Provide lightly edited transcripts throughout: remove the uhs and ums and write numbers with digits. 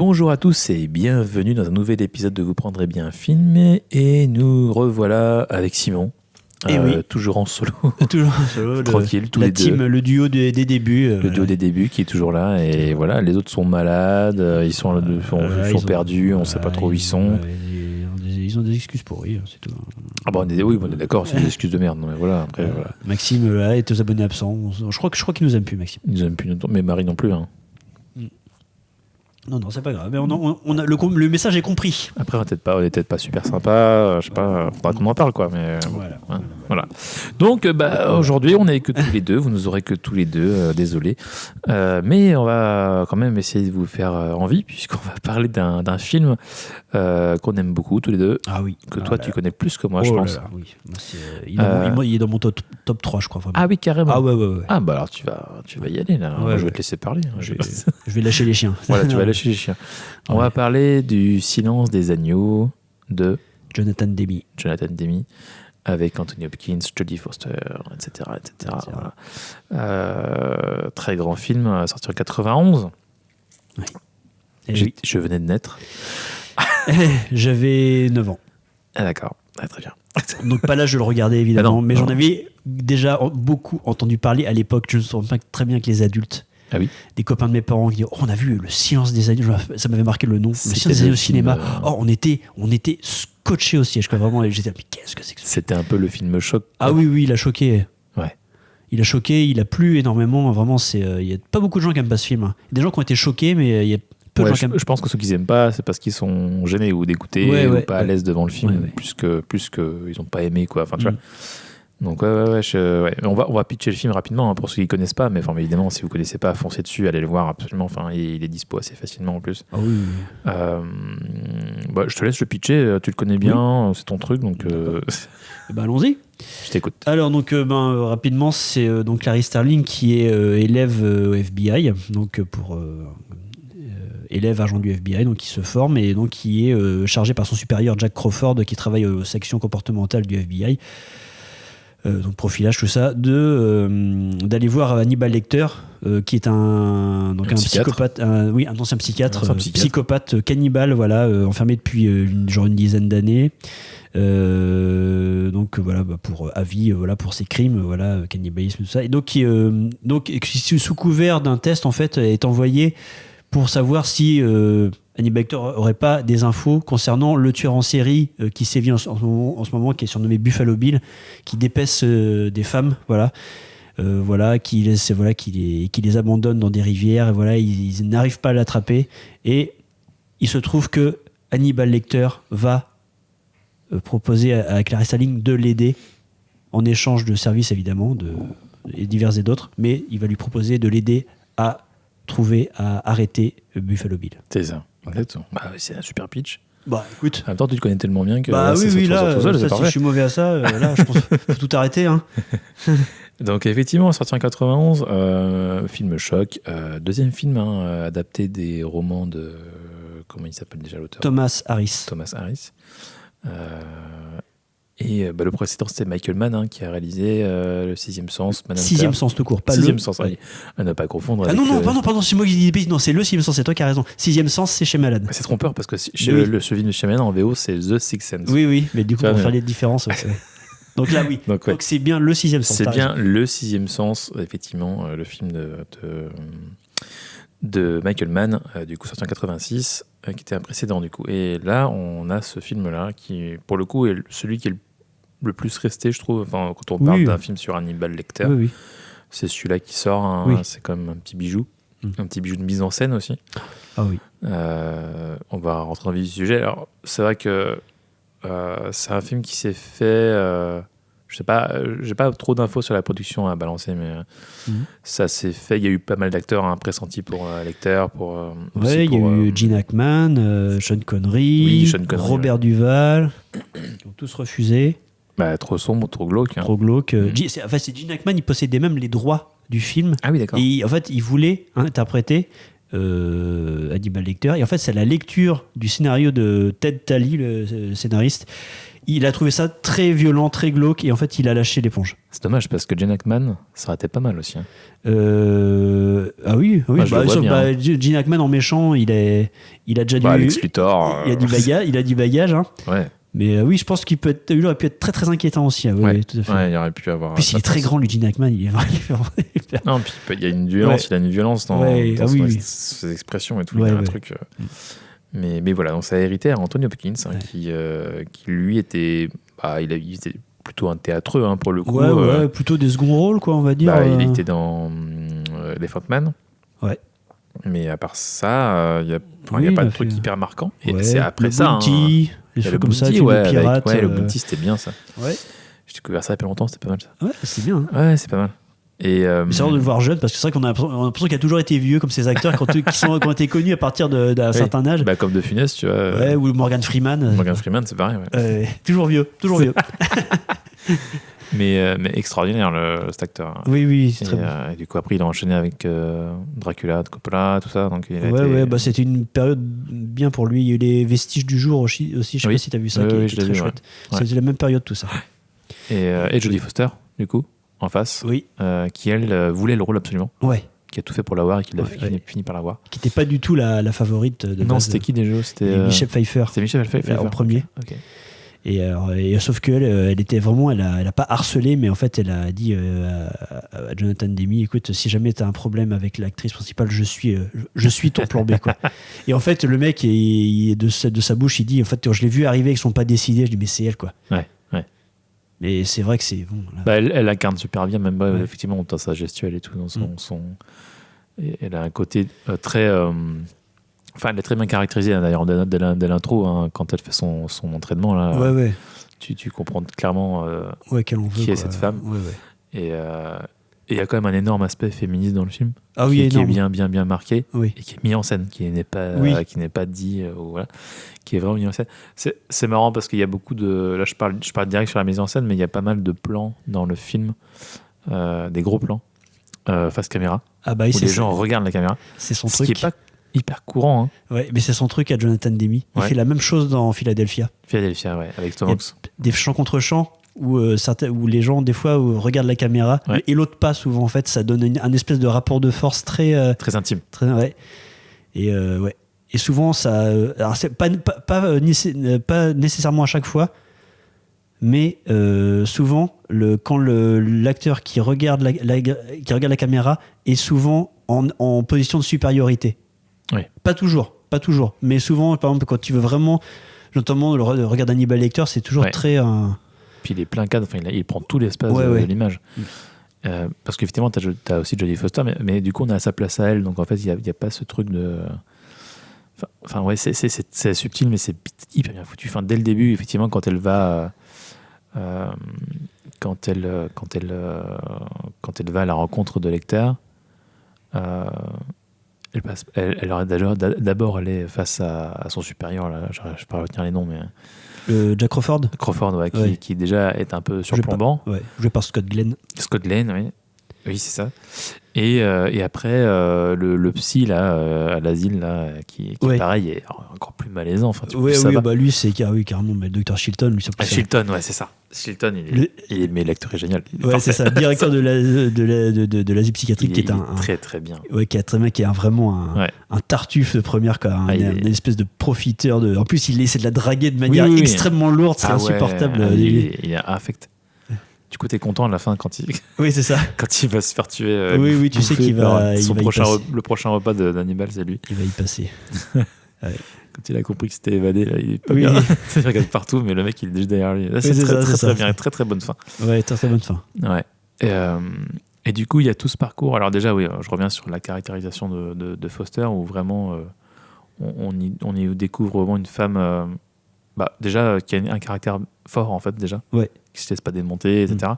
Bonjour à tous et bienvenue dans un nouvel épisode de Vous prendrez bien un film. Et nous revoilà avec Simon. Toujours en solo. Toujours en solo. Tranquille, tous les deux. Team, le duo des débuts. Le duo des débuts qui est toujours là. Et voilà, les autres sont malades, ils sont perdus, on ne sait pas trop où ils sont. Ils ont des excuses pour rire, c'est tout. Ah bah oui, on est d'accord, c'est des excuses de merde. Non, mais voilà, après, voilà. Maxime là, est aux abonnés absents. Je crois qu'il nous aime plus, Maxime. Il nous aime plus, mais Marie non plus. Hein. Non, c'est pas grave. Mais on a le message est compris. Après, on est peut-être pas super sympa. Je sais pas, faudra qu'on en parle, quoi. Mais voilà. Donc, aujourd'hui, on n'est que tous les deux. Vous nous aurez que tous les deux. Désolé. Mais on va quand même essayer de vous faire envie, puisqu'on va parler d'un film qu'on aime beaucoup, tous les deux. Ah oui. Que toi, tu connais plus que moi, je pense. Oui. Il est dans mon top 3, je crois. Vraiment. Ah oui, carrément. Ah ouais. Ah bah alors, tu vas y aller, là. Je vais te laisser parler. Je vais lâcher les chiens. Voilà, tu vas lâcher les chiens. On va parler du Silence des agneaux de Jonathan Demme, avec Anthony Hopkins, Jodie Foster, etc. Voilà. Très grand film, sorti en 91. Oui. Je venais de naître. J'avais 9 ans. Ah d'accord, très bien. Donc pas là, je le regardais évidemment, mais j'en avais déjà beaucoup entendu parler à l'époque. Je me souviens très bien que les adultes. Ah oui. Des copains de mes parents qui disaient on a vu Le Silence des agneaux, ça m'avait marqué le nom, Le Silence des agneaux au cinéma. On était scotchés au siège, quoi, vraiment. J'étais mais qu'est-ce que c'est que ça? C'était un peu le film choc, quoi. Ah oui, il a choqué. Ouais. Il a choqué, il a plu énormément. Vraiment, il y a pas beaucoup de gens qui aiment pas ce film. Il y a des gens qui ont été choqués, mais il y a peu de gens qui aiment. Je pense que ceux qui aiment pas, c'est parce qu'ils sont gênés ou dégoûtés ou pas à l'aise devant le film, plus que ils ont pas aimé, quoi. Enfin, tu vois. Donc on va pitcher le film rapidement, hein, pour ceux qui connaissent pas, mais enfin évidemment si vous connaissez pas, foncez dessus, allez le voir absolument. Enfin il est dispo assez facilement en plus. Ah oui. Je te laisse le pitcher, tu le connais bien, c'est ton truc, donc. Allons-y. Je t'écoute. Alors donc rapidement, c'est donc Clarice Starling qui est élève au FBI, donc pour élève agent du FBI, donc qui se forme et donc qui est chargé par son supérieur Jack Crawford qui travaille aux sections comportementales du FBI. Donc profilage, tout ça, d'aller voir Hannibal Lecter, qui est un psychopathe, un ancien psychiatre, psychopathe cannibale, voilà, enfermé depuis une dizaine d'années. Donc voilà, pour avis, voilà, pour ses crimes, voilà, cannibalisme, tout ça. Et donc sous couvert d'un test, en fait, est envoyé pour savoir si Hannibal Lecter n'aurait pas des infos concernant le tueur en série qui sévit en ce moment, qui est surnommé Buffalo Bill, qui dépèce des femmes, qui les abandonne dans des rivières, et voilà, ils n'arrivent pas à l'attraper. Et il se trouve que Hannibal Lecter va proposer à Clarice Starling de l'aider en échange de services, évidemment, et divers et d'autres, mais il va lui proposer de l'aider à arrêter Buffalo Bill. C'est ça. C'est un super pitch. Écoute. En même temps, tu le connais tellement bien que. Oui, là, si je suis mauvais à ça, là, je pense qu'il faut tout arrêter. Hein. Donc, effectivement, sorti en 91, film choc. Deuxième film adapté des romans de. Comment il s'appelle déjà l'auteur ? Thomas Harris. Et le précédent, c'était Michael Mann, qui a réalisé Le Sixième Sens. Sixième Sens tout court, pas Sixième Sens, à ne pas confondre. Pardon, c'est moi qui dis des bêtises. Non, c'est Le Sixième Sens, c'est toi qui as raison. Sixième Sens, c'est chez Malade. C'est trompeur parce que le film de Shyamalan en VO, c'est The Sixth Sense. Oui, mais du coup, pour faire les différences. Donc là, oui. Donc c'est bien Le Sixième Sens. C'est bien Le Sixième Sens, effectivement, le film de Michael Mann, du coup sorti en 86, qui était un précédent du coup. Et là, on a ce film-là qui, pour le coup, est celui qui est le plus resté, je trouve. Enfin, quand on parle d'un film sur Hannibal Lecter, c'est celui-là qui sort. C'est comme un petit bijou, un petit bijou de mise en scène aussi. Ah oui. On va rentrer dans le vif du sujet. Alors, c'est vrai que c'est un film qui s'est fait. Je sais pas, j'ai pas trop d'infos sur la production à balancer, mais ça s'est fait. Il y a eu pas mal d'acteurs pressentis pour Lecter, il y a eu Gene Hackman, Sean Connery, Robert Duvall, qui ont tous refusé. Trop sombre, trop glauque. Trop glauque. C'est Gene Hackman, il possédait même les droits du film. Ah oui, d'accord. Et en fait, il voulait interpréter Hannibal Lecter. Et en fait, c'est la lecture du scénario de Ted Talley, le scénariste. il a trouvé ça très violent, très glauque, et en fait, il a lâché l'éponge. C'est dommage parce que Gene Hackman, ça aurait été pas mal aussi. Hein. Ah oui, je le vois bien. Gene Hackman en méchant, il a déjà du. Lex Luthor. Il a du bagage. Hein. Ouais. Mais oui, je pense qu'il aurait pu être très très inquiétant aussi. Oui, tout à fait. Ouais, il aurait pu avoir. En plus, il est très grand, lui, Gene Hackman. Il est vraiment. Non, puis il y a une violence, il a une violence dans ses expressions et tout. Il y a un truc. Mais voilà, donc ça a hérité à Anthony Hopkins, qui lui était. Il était plutôt un théâtreux pour le coup. Plutôt des seconds rôles, quoi, on va dire. Il était dans Elephant Man. Ouais. Mais à part ça, il n'y a pas de truc hyper marquant. Et c'est après ça. Bounty, des choses comme ça, de pirates. Le Bounty, c'était bien ça. Ouais. J'ai découvert ça il y a pas longtemps, c'était pas mal ça. Ouais, c'est bien. Ouais, c'est pas mal. Mais c'est rare de le voir jeune parce que c'est vrai qu'on a l'impression qu'il a toujours été vieux comme ces acteurs qui ont été connus à partir d'un certain âge. Comme De Funès, tu vois. Ouais, ou Morgan Freeman. Morgan Freeman, c'est pareil. Ouais. Toujours vieux. mais extraordinaire cet acteur. Oui, c'est très bon. Et du coup après il a enchaîné avec Dracula de Coppola, tout ça. Donc c'était une période bien pour lui. Il y a eu les Vestiges du jour aussi. Je sais pas si t'as vu ça, qui était très chouette. C'était la même période tout ça. Et Jodie Foster du coup en face, qui elle voulait le rôle absolument. Ouais. Qui a tout fait pour l'avoir et qui a fini par l'avoir. Qui n'était pas du tout la favorite de Non, base. c'était qui déjà? C'était Michelle Pfeiffer. C'était Michelle Pfeiffer en premier. Okay. Et sauf qu'elle, elle était vraiment, elle a pas harcelé, mais en fait, elle a dit à Jonathan Demme, écoute, si jamais t'as un problème avec l'actrice principale, je suis ton plan B, quoi. Et en fait, le mec, de sa bouche, il dit, en fait, quand je l'ai vu arriver avec son pas décidé, je dis, mais c'est elle, quoi. Ouais. Mais c'est vrai que c'est bon. Là. Elle incarne super bien, même effectivement, dans sa gestuelle et tout, dans son. Et elle a un côté très. Enfin, elle est très bien caractérisée, d'ailleurs, dès l'intro, quand elle fait son entraînement. Là, tu comprends clairement qui est cette femme. Et il y a quand même un énorme aspect féministe dans le film, qui est bien marqué, et qui est mis en scène, qui n'est pas dit, qui est vraiment mis en scène. C'est marrant parce qu'il y a beaucoup de... Là, je parle direct sur la mise en scène, mais il y a pas mal de plans dans le film, des gros plans, face caméra, où les gens regardent la caméra. C'est son truc. Ce qui n'est pas hyper courant. Ouais, mais c'est son truc à Jonathan Demme. Il fait la même chose dans Philadelphia. Avec Tom Hanks. Des chants contre chants où les gens, des fois, regardent la caméra et l'autre pas souvent. En fait, ça donne un espèce de rapport de force très intime. Et souvent, ça. Alors, c'est pas nécessairement à chaque fois, mais souvent, quand l'acteur qui regarde la caméra est souvent en position de supériorité. Oui. Pas toujours, mais souvent, par exemple, quand tu veux vraiment, notamment le regard d'Hannibal Lecter, c'est toujours très. Puis il est plein cadre, il prend tout l'espace de l'image. Parce qu'effectivement, t'as aussi Jodie Foster, mais du coup, on est à sa place à elle, donc en fait, il n'y a pas ce truc de. C'est subtil, mais c'est hyper bien foutu. Dès le début, effectivement, quand elle va. Quand elle va à la rencontre de Lecter, d'abord elle est face à son supérieur, là, je ne vais pas retenir les noms, mais Jack Crawford, qui déjà est un peu surplombant, joué par Scott Glenn, oui c'est ça, et après le psy là à l'asile là qui pareil est encore plus malaisant, lui c'est carrément le Dr Chilton, lui Chilton, c'est ça. Chilton, mais l'acteur est génial. C'est ça, directeur de l'asile psychiatrique, qui est très très bien. Qui est vraiment un tartuffe de première, une espèce de profiteur. En plus, il essaie de la draguer de manière extrêmement lourde, c'est insupportable. Il est affect. Du coup, t'es content à la fin quand il. Oui, c'est ça. Quand il va se faire tuer. Tu sais qu'il va. Le prochain repas d'Hannibal, c'est lui. Il va y passer. Quand il a compris que c'était évadé, là, il est pas bien. Il regarde partout, mais le mec, il est juste derrière lui. Là, c'est très bien, très très bonne fin. Ouais, très bonne fin. Ouais. Et du coup, il y a tout ce parcours. Alors déjà, je reviens sur la caractérisation de Foster, où vraiment, on y découvre vraiment une femme, déjà, qui a un caractère fort, en fait, déjà. Ouais. Qui se laisse pas démonter, etc.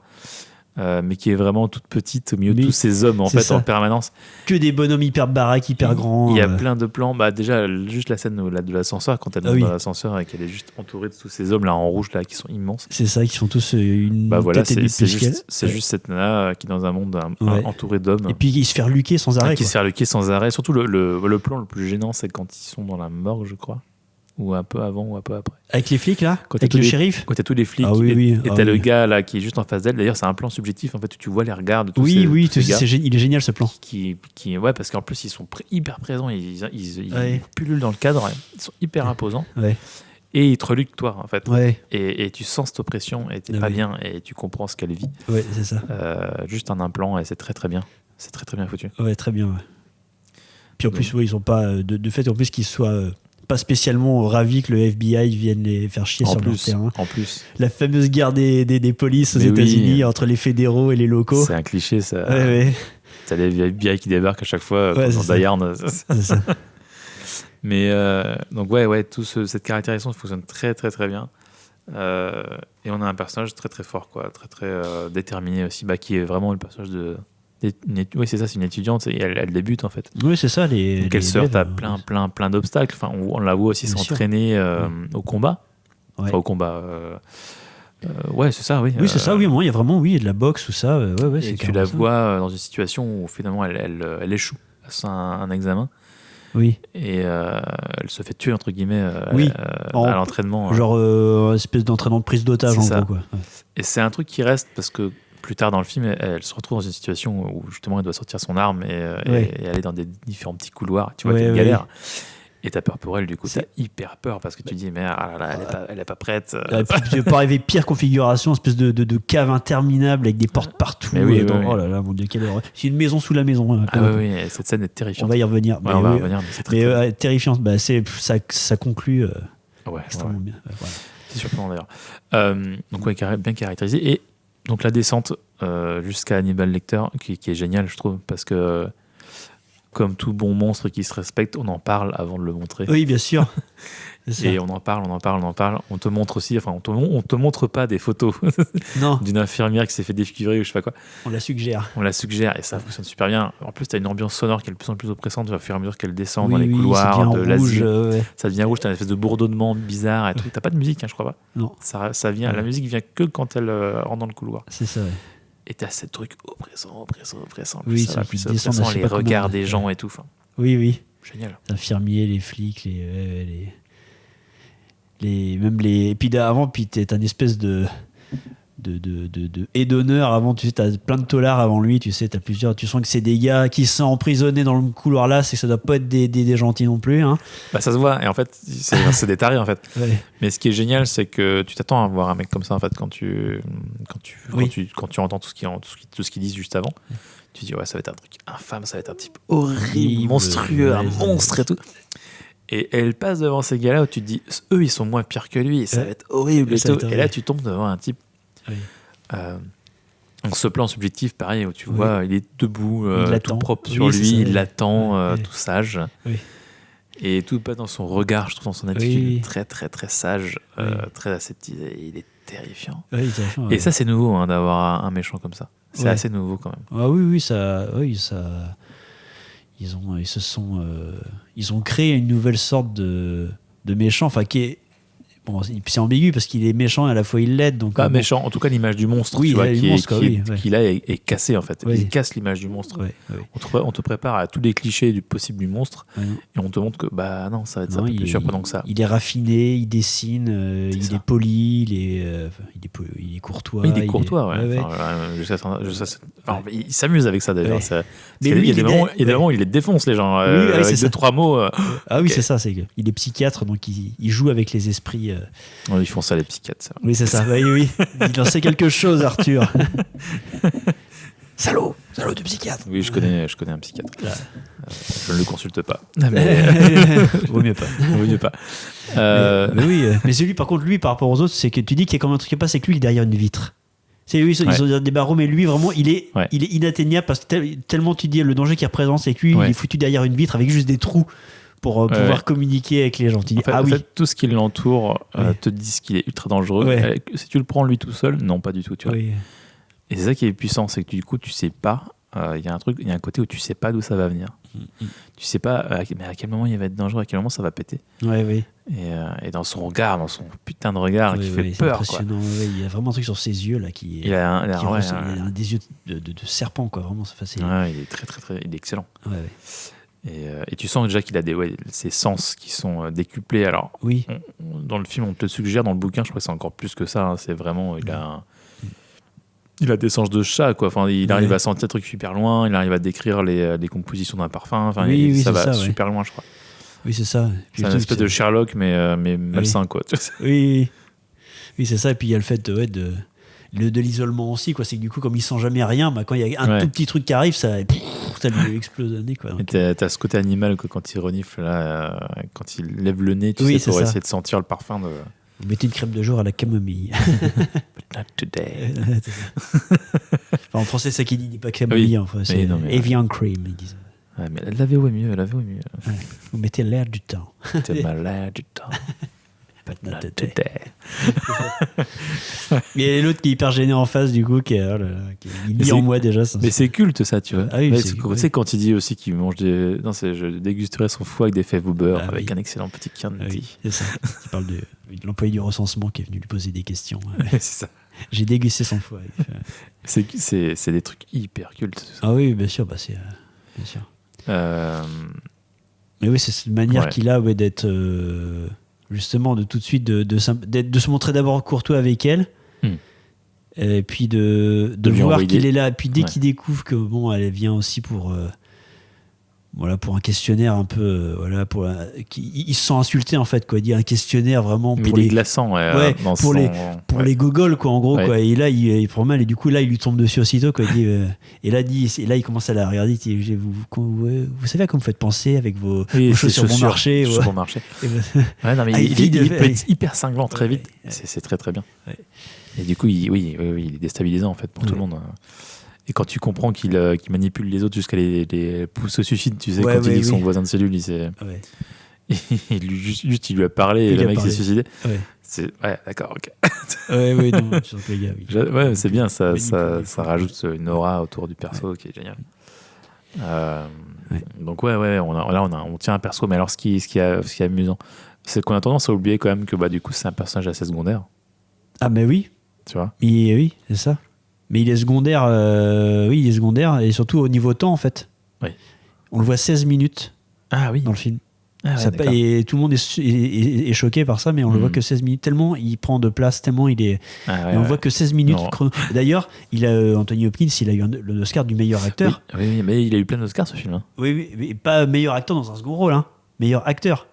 Mais qui est vraiment toute petite au milieu de tous ces hommes, en fait, en permanence. Que des bonhommes hyper baraques, hyper grands. Il y a plein de plans. Déjà, juste la scène de l'ascenseur, quand elle monte dans l'ascenseur et qu'elle est juste entourée de tous ces hommes là en rouge là qui sont immenses. C'est ça, qui sont tous une tête et demie plus qu'elle. C'est juste cette nana qui est dans un monde entouré d'hommes. Et puis qui se fait reluquer sans arrêt. Surtout le plan le plus gênant, c'est quand ils sont dans la morgue, je crois. ou un peu avant ou un peu après. Avec les flics là, Quand avec le shérif. Quand t'as tous les flics et t'as le gars là qui est juste en face d'elle. D'ailleurs, c'est un plan subjectif en fait où tu vois les regards de tous ces gars. Il est génial ce plan. Ouais, parce qu'en plus ils sont hyper présents, ils pullulent dans le cadre, ils sont hyper imposants. Ouais. Et ils te reluquent toi en fait. Ouais. Et tu sens cette oppression et t'es pas bien et tu comprends ce qu'elle vit. Ouais, c'est ça. Juste en un plan et c'est très très bien. C'est très très bien foutu. Ouais, très bien. Ouais. Puis en plus, ils ont pas de fait en plus qu'ils soient pas spécialement ravis que le FBI vienne les faire chier sur leur terrain. En plus, la fameuse guerre des polices aux États-Unis entre les fédéraux et les locaux. C'est un cliché ça. Ouais. T'as les FBI qui débarquent à chaque fois dans Die Hard. C'est ça. Mais donc ouais, cette caractérisation fonctionne très très très bien. Et on a un personnage très très fort, quoi, très très déterminé aussi, qui est vraiment le personnage de. Oui, c'est ça, c'est une étudiante et elle débute en fait. Oui, c'est ça. Donc elle se heurte à plein d'obstacles. Enfin, on la voit aussi s'entraîner au combat. Ouais. Enfin, au combat. Ouais, c'est ça, oui. Oui, c'est ça, oui. Il y a vraiment de la boxe, tout ça. Ouais, et tu la vois dans une situation où finalement elle échoue à un examen. Oui. Et elle se fait tuer, entre guillemets, à l'entraînement. Genre espèce d'entraînement de prise d'otage, en gros. Quoi. Ouais. Et c'est un truc qui reste parce que plus tard dans le film, elle se retrouve dans une situation où justement elle doit sortir son arme et aller dans des différents petits couloirs. Tu vois, t'as une galère. Et t'as peur pour elle, du coup, t'as hyper peur parce que tu dis, mais elle est pas prête. Tu peux pas arriver pire configuration, espèce de cave interminable avec des portes partout. Oh là là, mon Dieu, quelle horreur. C'est une maison sous la maison. Oui, cette scène est terrifiante. On va y revenir. On va y revenir, mais c'est très terrifiante. Ça conclut extrêmement bien. Voilà. C'est surprenant d'ailleurs. Donc, bien caractérisé. Et donc, la descente jusqu'à Hannibal Lecter, qui est géniale, je trouve, parce que. Comme tout bon monstre qui se respecte, on en parle avant de le montrer. Oui, bien sûr. Et on en parle. On te montre aussi, enfin, on te montre pas des photos d'une infirmière qui s'est fait défigurer ou je sais pas quoi. On la suggère. Et ça fonctionne super bien. En plus, tu as une ambiance sonore qui est de plus en plus oppressante au fur et à mesure qu'elle descend dans les couloirs de l'asile. Ça devient rouge, tu as une espèce de bourdonnement bizarre et tout. T'as pas de musique, je crois pas. Non. Ça vient, la musique vient que quand elle rentre dans le couloir. C'est ça, ouais. Et t'as ce truc oppressant. Oui, ça va plus oppressant, les regards des gens et tout. Enfin, oui. Génial. Les infirmiers, les flics, et puis avant, t'as une espèce de et d'honneur avant, tu sais, t'as plein de tolards avant lui, tu sais, t'as plusieurs, tu sens que c'est des gars qui sont emprisonnés dans le couloir là, c'est que ça doit pas être des gentils non plus, hein. Ça se voit, et en fait c'est des tarés en fait. Ouais. Mais ce qui est génial, c'est que tu t'attends à voir un mec comme ça en fait quand tu entends tout ce qu'ils disent juste avant. Tu dis ça va être un truc infâme, ça va être un type horrible, monstrueux, un monstre et tout. Et elle passe devant ces gars-là où tu te dis, eux ils sont moins pires que lui, ça va être horrible et tout. Et là tu tombes devant un type. Donc ce plan subjectif, pareil, où tu vois, il est debout, tout propre sur lui, il l'attend, tout sage. Oui. Et tout pas dans son regard, je trouve, dans son attitude très très très sage, très aseptisé. Il est terrifiant. Et ça, c'est nouveau d'avoir un méchant comme ça. C'est assez nouveau quand même. Ah oui, ils ont créé une nouvelle sorte de méchant, enfin qui est. Bon, c'est ambigu parce qu'il est méchant et à la fois il l'aide. Donc, méchant, en tout cas l'image du monstre qui est cassée en fait. Il casse l'image du monstre. On te prépare à tous les clichés du possible du monstre et on te montre que non, ça va être un peu plus surprenant que ça. Il est raffiné, il dessine, il est poli, il est courtois. Il est courtois, il s'amuse avec ça d'ailleurs. Mais lui, il y a des moments où il les défonce les gens avec 2-3 mots. Oui, c'est ça, il est psychiatre donc il joue avec les esprits. Ils font ça les psychiatres. Ça. Oui, c'est ça. Oui. Il en sait quelque chose, Arthur. Salaud de psychiatre. Oui, je connais un psychiatre. Je ne le consulte pas. Vaut mieux pas. Mais celui, par contre, par rapport aux autres, c'est que tu dis qu'il y a quand même un truc qui passe, c'est que lui, il est derrière une vitre. C'est lui, ils ont des barreaux, mais lui, vraiment, il est inatteignable parce que tellement tu dis le danger qu'il représente, c'est que lui, il est foutu derrière une vitre avec juste des trous. Pour pouvoir communiquer avec les gens. Tu dis, en fait, tout ce qui l'entoure te dit qu'il est ultra dangereux. Si tu le prends lui tout seul, non, pas du tout. Tu vois. Et c'est ça qui est puissant, c'est que du coup, tu sais pas. Il y a un côté où tu sais pas d'où ça va venir. Tu sais pas mais à quel moment il va être dangereux, à quel moment ça va péter. Et dans son regard, dans son putain de regard qui fait peur. Quoi. Il y a vraiment un truc sur ses yeux là qui. Il a des yeux de serpent, quoi. Vraiment, il est très très très. Il est excellent. Et tu sens déjà qu'il a ses sens qui sont décuplés. Alors, Oui. dans le film, on te le suggère, dans le bouquin, je crois que c'est encore plus que ça. Hein. C'est vraiment, il a des sens de chat, quoi. Enfin, il arrive à sentir des trucs super loin, il arrive à décrire les compositions d'un parfum. Enfin, ça va super loin, je crois. Oui, c'est ça. C'est un espèce de Sherlock, mais malsain, quoi. Oui, c'est ça. Et puis il y a le fait de l'isolement aussi, quoi. C'est que du coup, comme il sent jamais rien, quand il y a un tout petit truc qui arrive, ça lui explose le nez, quoi. Donc, et t'as ce côté animal, quoi, quand il renifle, là, quand il lève le nez, pour essayer de sentir le parfum de... Vous mettez une crème de jour à la camomille. But not today. En français, c'est ça qu'il dit pas camomille. En français, c'est Evian cream, ils disent. Ouais, mais elle l'avait au mieux. Ouais. Vous mettez l'air du temps. T'es l'air du temps. But not today. Il y a l'autre qui est hyper gêné en face, du coup, il lit en moi déjà. Mais c'est culte, ça, tu vois. Ah oui, tu sais, quand il dit aussi qu'il mange je dégusterai son foie avec des fèves au beurre, avec un excellent petit Chianti. Oui, c'est ça. Il parle de l'employé du recensement qui est venu lui poser des questions. C'est ça. J'ai dégusté son foie. C'est des trucs hyper cultes. Ah oui, bien sûr. Bien sûr. Mais oui, c'est cette manière qu'il a d'être... justement, de tout de suite de se montrer d'abord courtois avec elle, et puis de voir qu'il est là, et puis dès qu'il découvre que elle vient aussi pour un questionnaire un peu il se sent insulté, en fait, quoi. Il dit un questionnaire vraiment pour les glaçants, pour les gogoles, quoi, en gros, quoi. Et là il prend mal, et du coup là il lui tombe dessus aussitôt, quoi. Il dit, et là il commence à la regarder, il dit, vous savez à quoi vous me faites penser avec vos chaussures bon marché. Bon marché. Non, mais il peut être hyper cinglant très vite. C'est très très bien. Et du coup il est déstabilisant, en fait, pour tout le monde. Et quand tu comprends qu'il manipule les autres jusqu'à les pousser au suicide, tu sais, quand il dit que son voisin de cellule, il lui a parlé, et le mec s'est suicidé. D'accord, ok. Non, je sens que les gars, c'est bien, ça rajoute une aura autour du perso qui est génial. Donc on tient un perso, mais alors ce qui est amusant, c'est qu'on a tendance à oublier quand même que du coup c'est un personnage assez secondaire. Ah mais oui. Tu vois. Oui, c'est ça. Mais il est secondaire, et surtout au niveau temps, en fait. Oui. On le voit 16 minutes dans le film. Et tout le monde est choqué par ça, mais on le voit que 16 minutes, tellement il prend de place, tellement il est... on voit que 16 minutes. D'ailleurs, Anthony Hopkins, il a eu l'Oscar du meilleur acteur. Oui, mais il a eu plein d'Oscars, ce film. Oui, mais pas meilleur acteur dans un second rôle, meilleur acteur.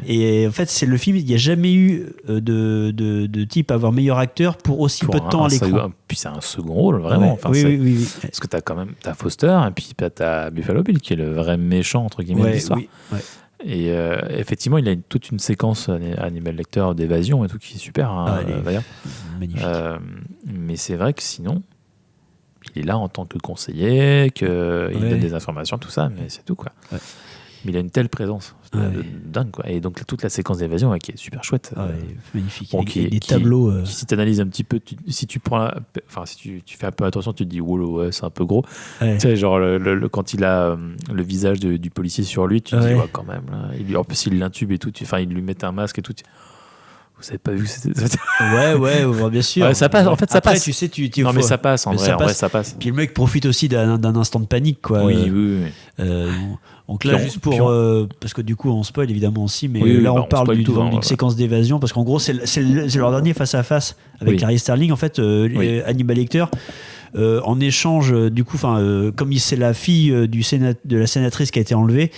Et en fait, c'est le film, il n'y a jamais eu de type à avoir meilleur acteur pour aussi peu de temps à l'écran. Puis c'est un second rôle, vraiment. Oui. Parce que t'as Foster, et puis t'as Buffalo Bill, qui est le vrai méchant, entre guillemets, de l'histoire. Et effectivement, il a toute une séquence Hannibal Lecter d'évasion et tout, qui est super. Magnifique. Mais c'est vrai que sinon, il est là en tant que conseiller, qu'il donne des informations, tout ça, mais c'est tout, quoi. Mais il a une telle présence de dingue, quoi. Et donc toute la séquence d'évasion qui est super chouette, magnifique. Des tableaux si tu analyses un petit peu, si tu fais un peu attention, tu te dis c'est un peu gros. Tu sais, genre quand il a le visage du policier sur lui, tu te dis quand même là, en plus il l'intube et tout, il lui met un masque et tout. Vous avez pas vu que c'était... bien sûr. Ça passe. En fait, ça Après, passe. Tu sais, mais ça passe. En vrai, ça passe. Puis le mec profite aussi d'un instant de panique, quoi. Oui. Donc là, juste pour parce que du coup, on spoil évidemment aussi, mais là, on parle d'une séquence d'évasion, parce qu'en gros, c'est leur dernier face à face avec Clarice Starling. En fait, Hannibal Lecter. En échange, du coup, comme c'est la fille de la sénatrice qui a été enlevée,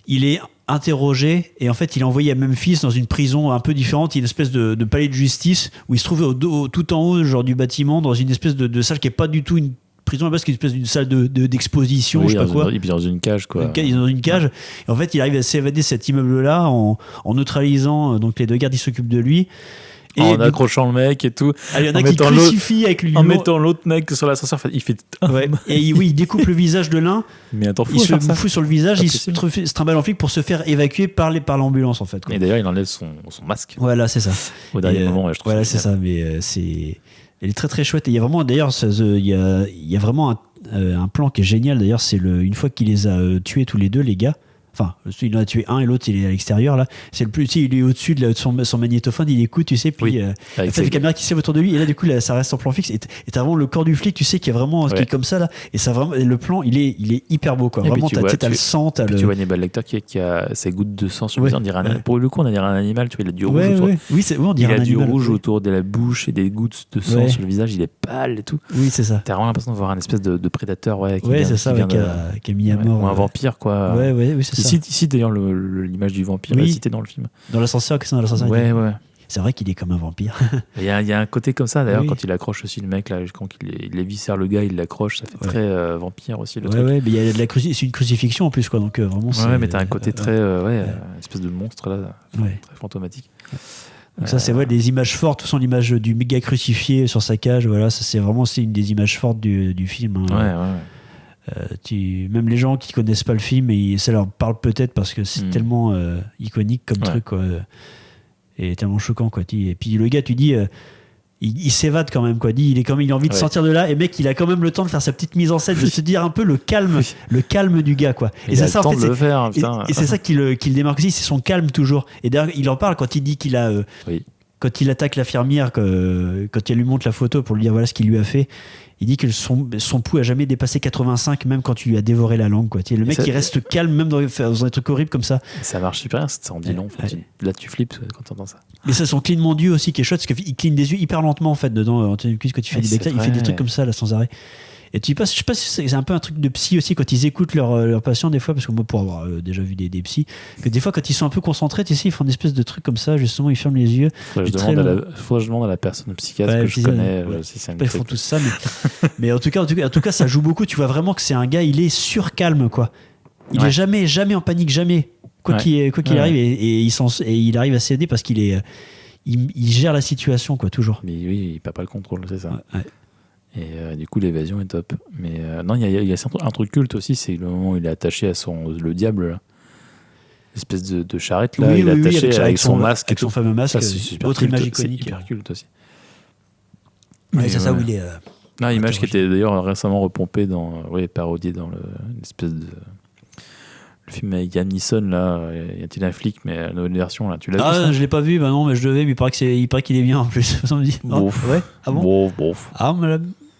il est interrogé, et en fait il est envoyé à Memphis dans une prison un peu différente. Il y a une espèce de palais de justice où il se trouve tout en haut genre du bâtiment, dans une espèce de salle qui est pas du tout une prison à la base, qui est une espèce d'une salle d'exposition, je sais pas quoi. Et puis dans une cage, quoi. Il est dans une cage, et en fait il arrive à s'évader de cet immeuble là en neutralisant donc les deux gardes qui s'occupent de lui. Et en accrochant le mec et tout. Il y en a qui crucifient avec lui. En mettant l'autre mec sur l'ascenseur, il fait. Et il découpe le visage de l'un. Mais attends, il se fout sur le visage, il se trimballe en flic pour se faire évacuer par l'ambulance, en fait. Et d'ailleurs, il enlève son masque. Voilà, c'est ça. Au dernier moment, je trouve. Voilà, c'est ça. Mais elle est très très chouette. Et il y a vraiment, d'ailleurs, il y a vraiment un plan qui est génial. D'ailleurs, c'est une fois qu'il les a tués tous les deux, les gars, Enfin, il en a tué un et l'autre, il est à l'extérieur, là. C'est le plus, tu sais, il est au-dessus de son magnétophone, il écoute, tu sais, puis en fait, les caméras qui s'élèvent autour de lui, et là, du coup, là, ça reste en plan fixe, et t'as vraiment le corps du flic, tu sais, qui est vraiment qui est comme ça, là. Et ça, vraiment, le plan, il est hyper beau, quoi. Et vraiment, t'as le sang, tu vois Hannibal Lecter qui a ses gouttes de sang sur le visage. Pour le coup, on dirait un animal, tu vois, il a du rouge autour. Oui, on dirait il a un du animal, rouge autour de la bouche et des gouttes de sang sur le visage, il est pâle et tout. Oui, c'est ça. T'as vraiment l'impression de voir un espèce de prédateur, c'est ça, qui a mis à mort. Ou un vampire, quoi. Oui, c'est ça. Ici, d'ailleurs, l'image du vampire est citée dans le film. Dans l'ascenseur, Ouais. C'est vrai qu'il est comme un vampire. Il y a un côté comme ça, d'ailleurs, quand il accroche aussi le mec, là, quand il éviscère le gars, il l'accroche, ça fait très vampire aussi. Le truc. Mais il y a c'est une crucifixion en plus, quoi. Donc vraiment. Mais t'as un côté très, espèce de monstre là, très fantomatique. Donc ça, c'est des images fortes. De toute façon, l'image du méga crucifié sur sa cage, voilà, ça c'est vraiment une des images fortes du film. Hein. Même les gens qui connaissent pas le film, ça leur parle peut-être parce que c'est tellement iconique comme truc, quoi, et tellement choquant, quoi. Et puis le gars, tu dis, il s'évade quand même, quoi. Il a envie de sortir de là, et mec, il a quand même le temps de faire sa petite mise en scène, de se dire un peu le calme du gars, quoi. Et c'est ça, en fait, et c'est ça qui le démarque aussi, c'est son calme toujours. Et d'ailleurs, il en parle quand il dit qu'il a quand il attaque l'infirmière, quand il lui montre la photo pour lui dire voilà ce qu'il lui a fait, il dit que son pouls a jamais dépassé 85, même quand tu lui as dévoré la langue, quoi. Le mec, il reste calme même dans des trucs horribles comme ça. Ça marche super bien, ça en dit long. Là, tu flippes quand tu entends ça. Mais ça, son clignement d'yeux aussi qui est chouette, parce qu'il cligne des yeux hyper lentement, en fait, dedans. Anthony Hopkins, quand il fait il fait des trucs comme ça, là, sans arrêt. Et je sais pas si c'est un peu un truc de psy aussi, quand ils écoutent leurs patients, des fois, parce que moi, pour avoir déjà vu des psys, que des fois, quand ils sont un peu concentrés, tu sais, ils font une espèce de truc comme ça, justement, ils ferment les yeux. Faudrait que je demande à la personne psychiatre que je connais. Ils font tout ça, mais en tout cas, ça joue beaucoup. Tu vois vraiment que c'est un gars, il est surcalme, quoi. Il est jamais en panique, jamais. Quoi qu'il arrive, et il arrive à céder parce qu'il gère la situation, quoi, toujours. Mais oui, il perd pas le contrôle, c'est ça. Et du coup, l'évasion est top. Mais non, il y a un truc culte aussi, c'est le moment où il est attaché à le diable, là. L'espèce de charrette, là, il est attaché avec son masque. Avec son fameux masque, autre image iconique. C'est hyper culte aussi. C'est ça où il est... image qui était d'ailleurs récemment repompée, parodiée dans l'espèce de... Le film avec Liam Neeson, là, y a-t-il un flic, mais la nouvelle version, là, tu l'as vu ça? Je l'ai pas vu, non, mais je devais, mais il paraît qu'il est bien en plus. Ça me dit. Ouais. Ah bon? Ah,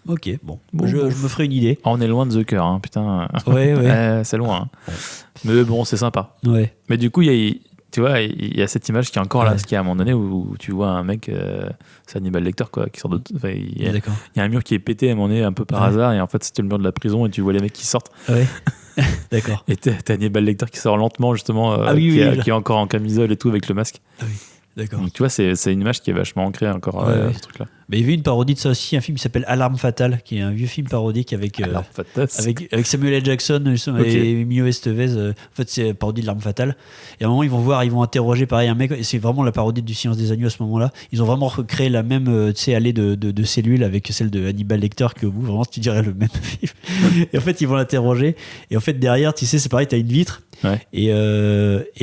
ok, bon. Je me ferai une idée. On est loin de The Cœur, hein, putain. Ouais. C'est loin. Hein. Mais bon, c'est sympa. Ouais. Mais du coup, tu vois, il y a cette image qui est encore là, ce qui est à un moment donné où tu vois un mec, c'est Hannibal Lecter, quoi, qui sort de. Il y a un mur qui est pété à un moment donné, un peu par hasard, et en fait, c'était le mur de la prison, et tu vois les mecs qui sortent. Ouais. D'accord. Et t'as Hannibal Lecter qui sort lentement, justement, qui est encore en camisole et tout, avec le masque. Ah oui. D'accord. Donc tu vois, c'est une image qui est vachement ancrée encore, ce truc-là. Mais il y avait une parodie de ça aussi, un film qui s'appelle Alarme Fatale, qui est un vieux film parodique avec Samuel L. Jackson et Emilio Estevez. En fait, c'est une parodie de L'Arme Fatale. Et à un moment, ils vont interroger pareil un mec, et c'est vraiment la parodie du Silence des Agneaux à ce moment-là. Ils ont vraiment recréé la même allée de cellules avec celle de Hannibal Lecter, qui au bout, vraiment, tu dirais le même film. Et en fait, ils vont l'interroger. Et en fait, derrière, tu sais, c'est pareil, t'as une vitre. Et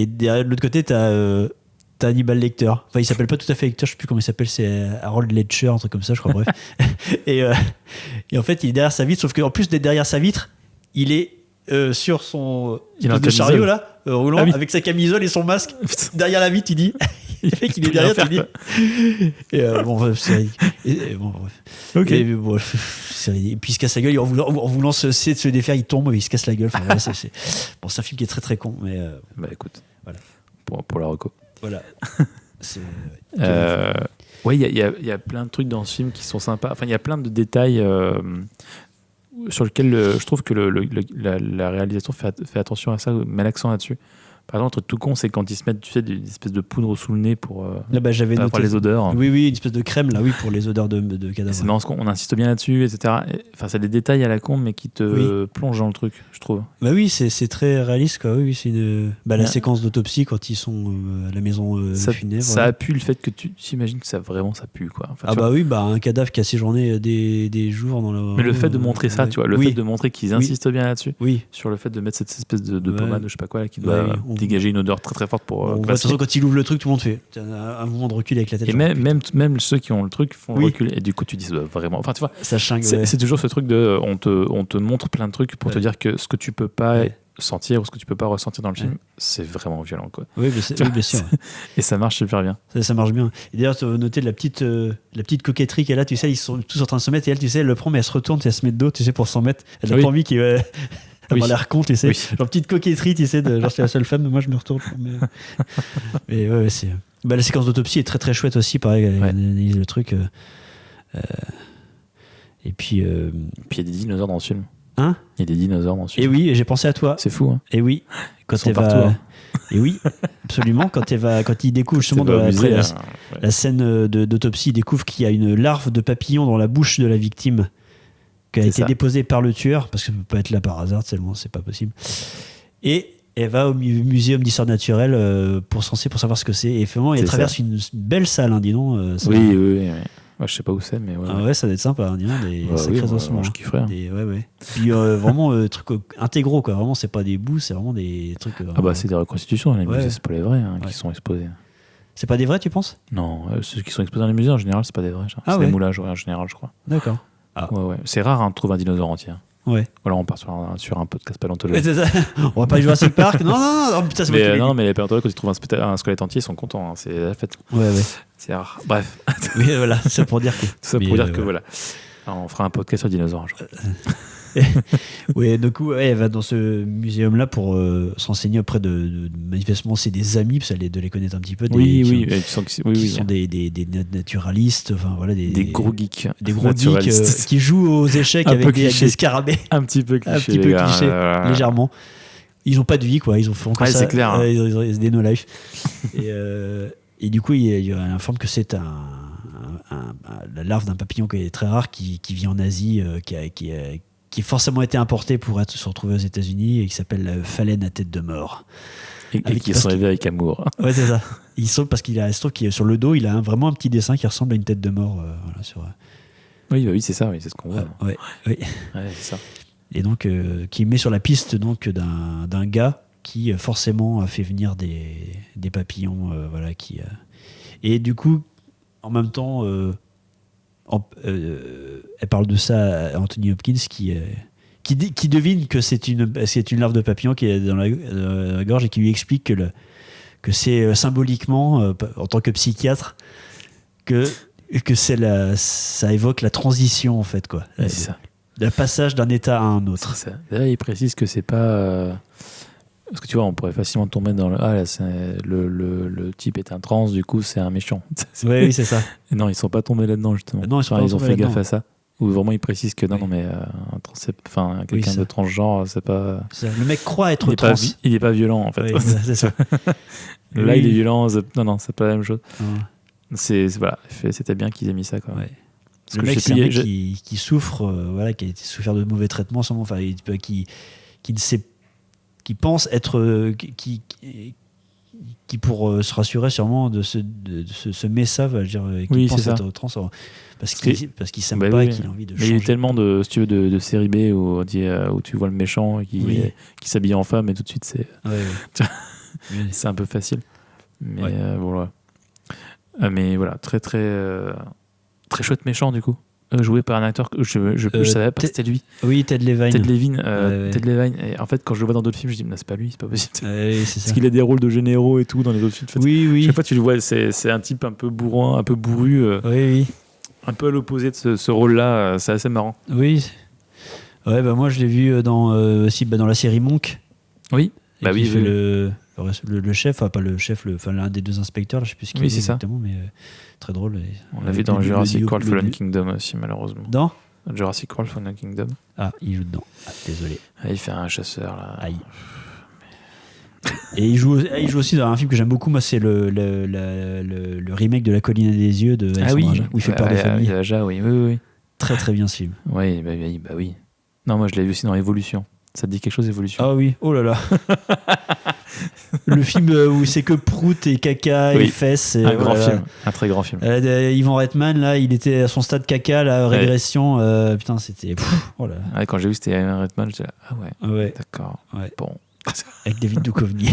derrière, de l'autre côté, t'as Hannibal Lecter. Enfin, il s'appelle pas tout à fait Lecter, je sais plus comment il s'appelle, c'est Harold Ledger, un truc comme ça, je crois, bref. et en fait, il est derrière sa vitre, sauf qu'en plus d'être derrière sa vitre, il est sur son chariot, là, roulant, avec sa camisole et son masque, derrière la vitre, il dit. Il fait qu'il est derrière, tu dis. Et bon, bref, c'est ok. Et puis il se casse la gueule, en voulant essayer de se défaire, il tombe, il se casse la gueule. Enfin, voilà, c'est un film qui est très très con, mais. Bah écoute, voilà. Pour la reco. Voilà. Ouais, il y a plein de trucs dans ce film qui sont sympas. Enfin, il y a plein de détails sur lesquels je trouve que la réalisation fait attention à ça, met l'accent là-dessus. Par exemple, un truc tout con, c'est quand ils se mettent, tu sais, une espèce de poudre sous le nez pour avoir les odeurs. Oui, une espèce de crème, là, pour les odeurs de cadavres. C'est marrant, on insiste bien là-dessus, etc. Enfin, c'est des détails à la con, mais qui te plongent dans le truc, je trouve. Bah oui, c'est très réaliste, quoi. Oui, c'est la séquence d'autopsie quand ils sont à la maison funèbre. Ça appuie le fait que tu imagines que ça pue, quoi. Enfin, un cadavre qui a séjourné des jours dans le. Mais le fait de montrer ça, tu vois, le fait de montrer qu'ils insistent bien là-dessus, sur le fait de mettre cette espèce de pommade, je sais pas quoi, là, qui doit dégager une odeur très très forte pour. De toute façon, quand il ouvre le truc, tout le monde fait un mouvement de recul avec la tête. Et même ceux qui ont le truc font reculer. Et du coup, tu dis vraiment. Enfin, tu vois, ça chingue. C'est toujours ce truc de. On te montre plein de trucs pour te dire que ce que tu peux pas sentir ou ce que tu peux pas ressentir dans le film, c'est vraiment violent, quoi. Oui, bien sûr. Et ça marche super bien. Ça marche bien. Et d'ailleurs, tu as noté la petite coquetterie qu'elle a, tu sais, ils sont tous en train de se mettre et elle, tu sais, elle le prend, mais elle se retourne, elle se met de dos, tu sais, pour s'en mettre. Elle a pas envie qu'il avoir l'air con, tu sais. Genre petite coquetterie, tu sais, genre c'est la seule femme, mais moi je me retourne. Mais ouais, c'est. La séquence d'autopsie est très très chouette aussi, pareil, elle analyse le truc. Et puis. Il y a des dinosaures dans ce film. Hein ? Il y a des dinosaures dans ce film. Et oui, j'ai pensé à toi. C'est fou, hein. Et oui, quand ils sont partout, hein. Et oui, absolument. Quand il découvre justement la scène d'autopsie, il découvre qu'il y a une larve de papillon dans la bouche de la victime qui a été déposée par le tueur, parce que ça peut pas être là par hasard, tellement c'est pas possible. Et elle va au muséum d'histoire naturelle pour savoir ce que c'est. Et finalement, elle traverse une belle salle, hein, dis donc. Oui. Ouais, je sais pas où c'est, mais ouais, ça doit être sympa, hein, dis donc, des sacrés ossements. Je kifferais. Puis vraiment, trucs intégraux, quoi. Vraiment, c'est pas des bouts, c'est vraiment des trucs. C'est des reconstitutions, les musées, c'est pas les vrais qui sont exposés. C'est pas des vrais, tu penses ? Non, ceux qui sont exposés dans les musées, en général, c'est pas des vrais. C'est des moulages, en général, je crois. D'accord. Ouais. C'est rare de trouver un dinosaure entier. Ouais. Voilà, on part sur un podcast paléontologique. C'est ça. On va pas jouer à Jurassic Park. Non, putain, c'est mais les paléontologues, quand ils trouvent un squelette entier, ils sont contents. Hein. C'est la fête. Ouais. C'est rare. Bref. Oui, voilà, c'est pour dire que. Tout ça pour dire que voilà. Alors, on fera un podcast sur les dinosaures un jour. Oui, du coup, elle va dans ce muséum-là pour s'enseigner auprès de manifestement, c'est des amis, parce qu'elle de les connaître un petit peu. Qui sont des naturalistes, enfin voilà, des gros geeks. Des gros geeks qui jouent aux échecs avec des scarabées. Un petit peu cliché. Légèrement. Ils n'ont pas de vie, quoi. Ils ont fait encore ça. C'est clair. Hein. Ils ont des no-life. Et du coup, il informe que c'est la larve d'un papillon qui est très rare, qui vit en Asie, qui a forcément été importé pour se retrouver aux États-Unis et qui s'appelle la phalène à tête de mort. Et qui sont élevés avec amour. Ouais, c'est ça. Il se trouve qu'il sur le dos, il a vraiment un petit dessin qui ressemble à une tête de mort. Oui, c'est ça, c'est ce qu'on voit. Ouais, c'est ça. Et donc, qui met sur la piste donc, d'un gars qui forcément a fait venir des papillons. Et du coup, en même temps. Elle parle de ça à Anthony Hopkins qui devine que c'est une larve de papillon qui est dans la gorge et qui lui explique que c'est symboliquement, en tant que psychiatre, que ça évoque la transition, en fait, quoi. Ouais, c'est ça. Le passage d'un état à un autre. C'est ça. D'ailleurs, il précise que c'est pas... Parce que tu vois, on pourrait facilement tomber dans le type est un trans, du coup c'est un méchant. Oui, c'est ça. Et non, ils sont pas tombés là-dedans, justement. Non, ils ont fait gaffe à ça. Ou vraiment ils précisent que non, mais quelqu'un de transgenre, c'est pas. Le mec croit être trans. Il est pas violent, en fait. Oui, c'est ça. Là, il est violent. Non, c'est pas la même chose. C'était bien qu'ils aient mis ça, quoi. Ouais. Le mec, c'est un mec qui souffre, qui a souffert de mauvais traitements, qui pense être qui pour se rassurer sûrement se met ça, qui pense être trans parce qu'il s'aime pas et qu'il a envie de changer. Mais il y a tellement de séries B où tu vois le méchant qui s'habille en femme et tout de suite c'est un peu facile. Mais voilà. Mais voilà, très très très chouette méchant du coup. Joué par un acteur que je savais pas que c'était lui. Oui, Ted Levine. Ted Levine. Et en fait, quand je le vois dans d'autres films, je dis mais c'est pas lui, c'est pas possible. Parce qu'il a des rôles de généraux et tout dans les autres films. Oui. Chaque fois tu le vois, c'est un type un peu bourrin, un peu bourru. Un peu à l'opposé de ce rôle-là. C'est assez marrant. Oui. Ouais, moi je l'ai vu aussi dans la série Monk. Oui. Il fait le chef, pas le chef, l'un des deux inspecteurs, je sais plus ce qu'il est exactement, mais très drôle. On l'a vu dans Jurassic World Fallen Kingdom aussi, malheureusement. Dans Jurassic World Fallen Kingdom. Ah, il joue dedans. Désolé. Il fait un chasseur là. Aïe. Et il joue aussi dans un film que j'aime beaucoup, moi, c'est le remake de La Colline des Yeux de Alexandre Aja, où il fait peur des familles. Aja, oui. Très très bien ce film. Oui, bah oui. Non, moi je l'ai vu aussi dans Évolution. Ça te dit quelque chose, Évolution? Ah oui, oh là là. Le film où c'est que prout et caca et fesses. Un grand film, un très grand film. Ivan Reitman, là, il était à son stade caca, la régression. Putain, c'était. Oh là. Quand j'ai vu que c'était Ivan Reitman, j'étais là, ah ouais. D'accord. Ouais. Bon. Avec David Duchovny.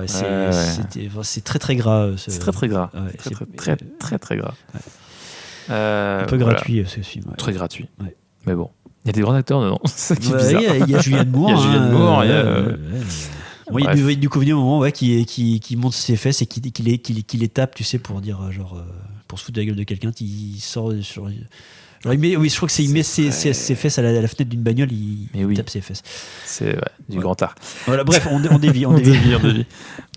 C'est très très gras. C'est très très gras. Très très gras. Un peu gratuit ce film. Très gratuit. Ouais. Mais bon. Il y a des grands acteurs dedans. C'est ça qui est bizarre. Il y a Julianne Moore. Il y a Julianne Moore, il y a, Bon, il y a du Duchovny au moment qui monte ses fesses et qui les tape, tu sais, pour dire pour se foutre de la gueule de quelqu'un, il sort sur. Alors, je crois que il met ses fesses à la fenêtre d'une bagnole, il tape ses fesses. C'est du grand art. Voilà, bref, on dévie. On dévie.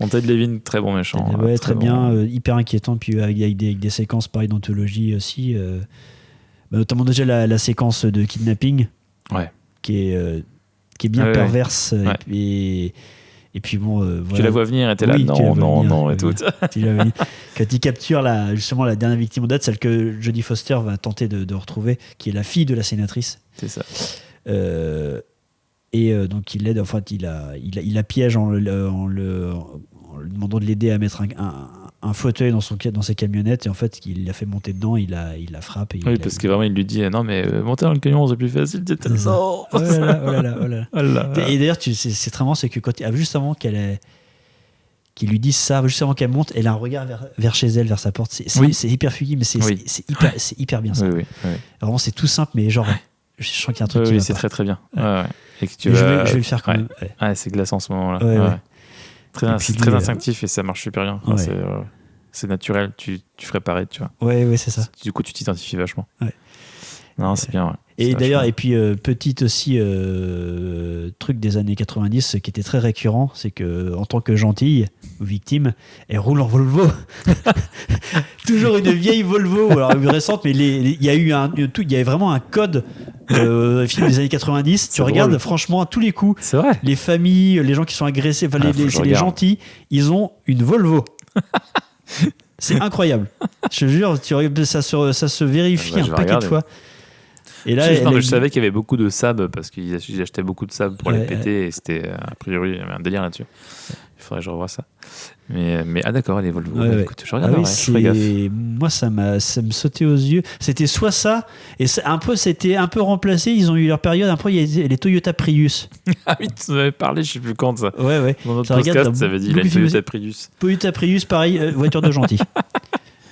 On Ted Levin, très bon méchant. Ouais, très bien, hyper inquiétant, puis avec des séquences pareilles d'anthologie aussi. Notamment déjà la séquence de kidnapping, qui est bien perverse. Et puis bon, tu la vois venir et t'es là, non, et tout. Quand il capture justement la dernière victime en date, celle que Jodie Foster va tenter de retrouver, qui est la fille de la sénatrice. C'est ça. Donc il l'aide, enfin il la piège en lui demandant de l'aider à mettre un fauteuil dans ses camionnettes, et en fait il l'a fait monter dedans, il la frappe. Parce que vraiment il lui dit non mais monter dans le camion c'est plus facile, tu sais. Oh là là. Et d'ailleurs c'est très marrant, c'est que juste avant qu'il lui dise ça, juste avant qu'elle monte, elle a un regard vers chez elle, vers sa porte. C'est hyper fugué, mais c'est hyper bien ça. Oui. Vraiment c'est tout simple, mais genre je sens qu'il y a un truc qui va c'est pas. très bien. Ouais. Et que je vais le faire quand même. C'est glaçant en ce moment-là. C'est très instinctif et ça marche super bien. C'est naturel, tu ferais pareil, tu vois. Ouais, c'est ça. Du coup, tu t'identifies vachement. Ouais. Non, c'est bien. Ouais. Et d'ailleurs, petit aussi truc des années 90 qui était très récurrent, c'est que en tant que gentille ou victime, elle roule en Volvo. Toujours une vieille Volvo, alors récente, mais il y avait vraiment un code film des années 90. Tu regardes, franchement, à tous les coups, c'est vrai. Les familles, les gens qui sont agressés, les gentils, ils ont une Volvo. C'est incroyable. Je te jure, ça se vérifie un paquet de fois. Et là, je savais qu'il y avait beaucoup de sabs parce qu'ils achetaient beaucoup de sabs pour les péter et c'était a priori il y avait un délire là-dessus. Il faudrait que je revoie ça. Mais d'accord, les Volvo. Écoute, je regarde. Je ferai gaffe. Moi, ça me sautait aux yeux. C'était soit ça et c'était un peu remplacé. Ils ont eu leur période. Après, il y a les Toyota Prius. Ah oui, tu en avais parlé. Je sais plus quand ça. Ouais. Dans notre podcast, ça avait dit la Toyota Prius. Toyota Prius, pareil, voiture de gentil.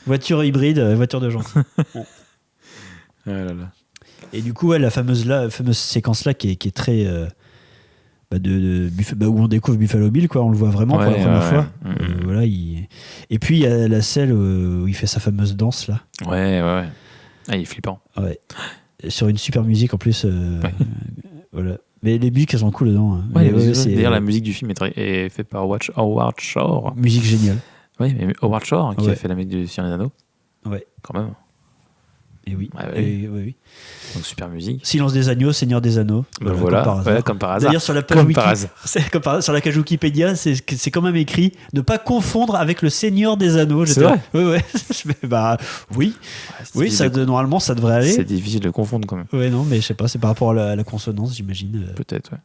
Voiture hybride, voiture de gentil. Là. Et du coup, la fameuse séquence-là qui est très... où on découvre Buffalo Bill, quoi. On le voit vraiment pour la première fois. Voilà, et puis, il y a la scène où il fait sa fameuse danse, là. Ouais. Ah, il est flippant. Ouais. Sur une super musique, en plus. Voilà. Mais les musiques, elles sont cool dedans. Hein. D'ailleurs, la musique du film est faite par Howard Shore. Musique géniale. Oui, mais Howard Shore, qui a fait la musique du Seigneur des Anneaux. Ouais. Quand même. Et oui. Oui. Donc super musique. Silence des agneaux, Seigneur des Anneaux. Voilà, comme par hasard. D'ailleurs, sur la page sur la page Wikipédia, c'est quand même écrit ne pas confondre avec le Seigneur des Anneaux. C'est vrai. Ouais. Oui. Normalement, ça devrait aller. C'est difficile de confondre quand même. Ouais, non, mais je sais pas, c'est par rapport à la consonance, j'imagine. Peut-être, ouais.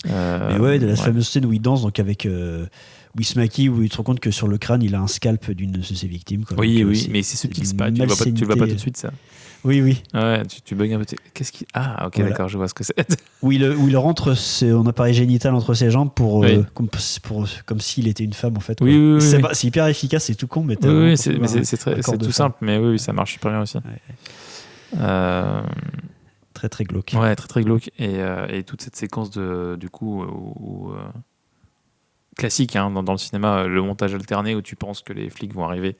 Mais de la fameuse scène où il danse, donc avec Wismaki, où il se rend compte que sur le crâne, il a un scalp d'une de ses victimes. Quoi. Oui, mais c'est subtil, c'est pas, tu le vois pas tout de suite, ça. Oui. Ouais, tu bugs un peu. Qu'est-ce qui... Ah, ok, voilà. D'accord, je vois ce que c'est. Où il rentre son appareil génital entre ses jambes comme s'il était une femme, en fait. Oui. C'est hyper efficace, c'est tout con, mais c'est tout simple, mais oui, ça marche super bien aussi. Ouais. Très, très glauque. Ouais, très, très glauque. Et toute cette séquence du coup... classique dans le cinéma, le montage alterné où tu penses que les flics vont arriver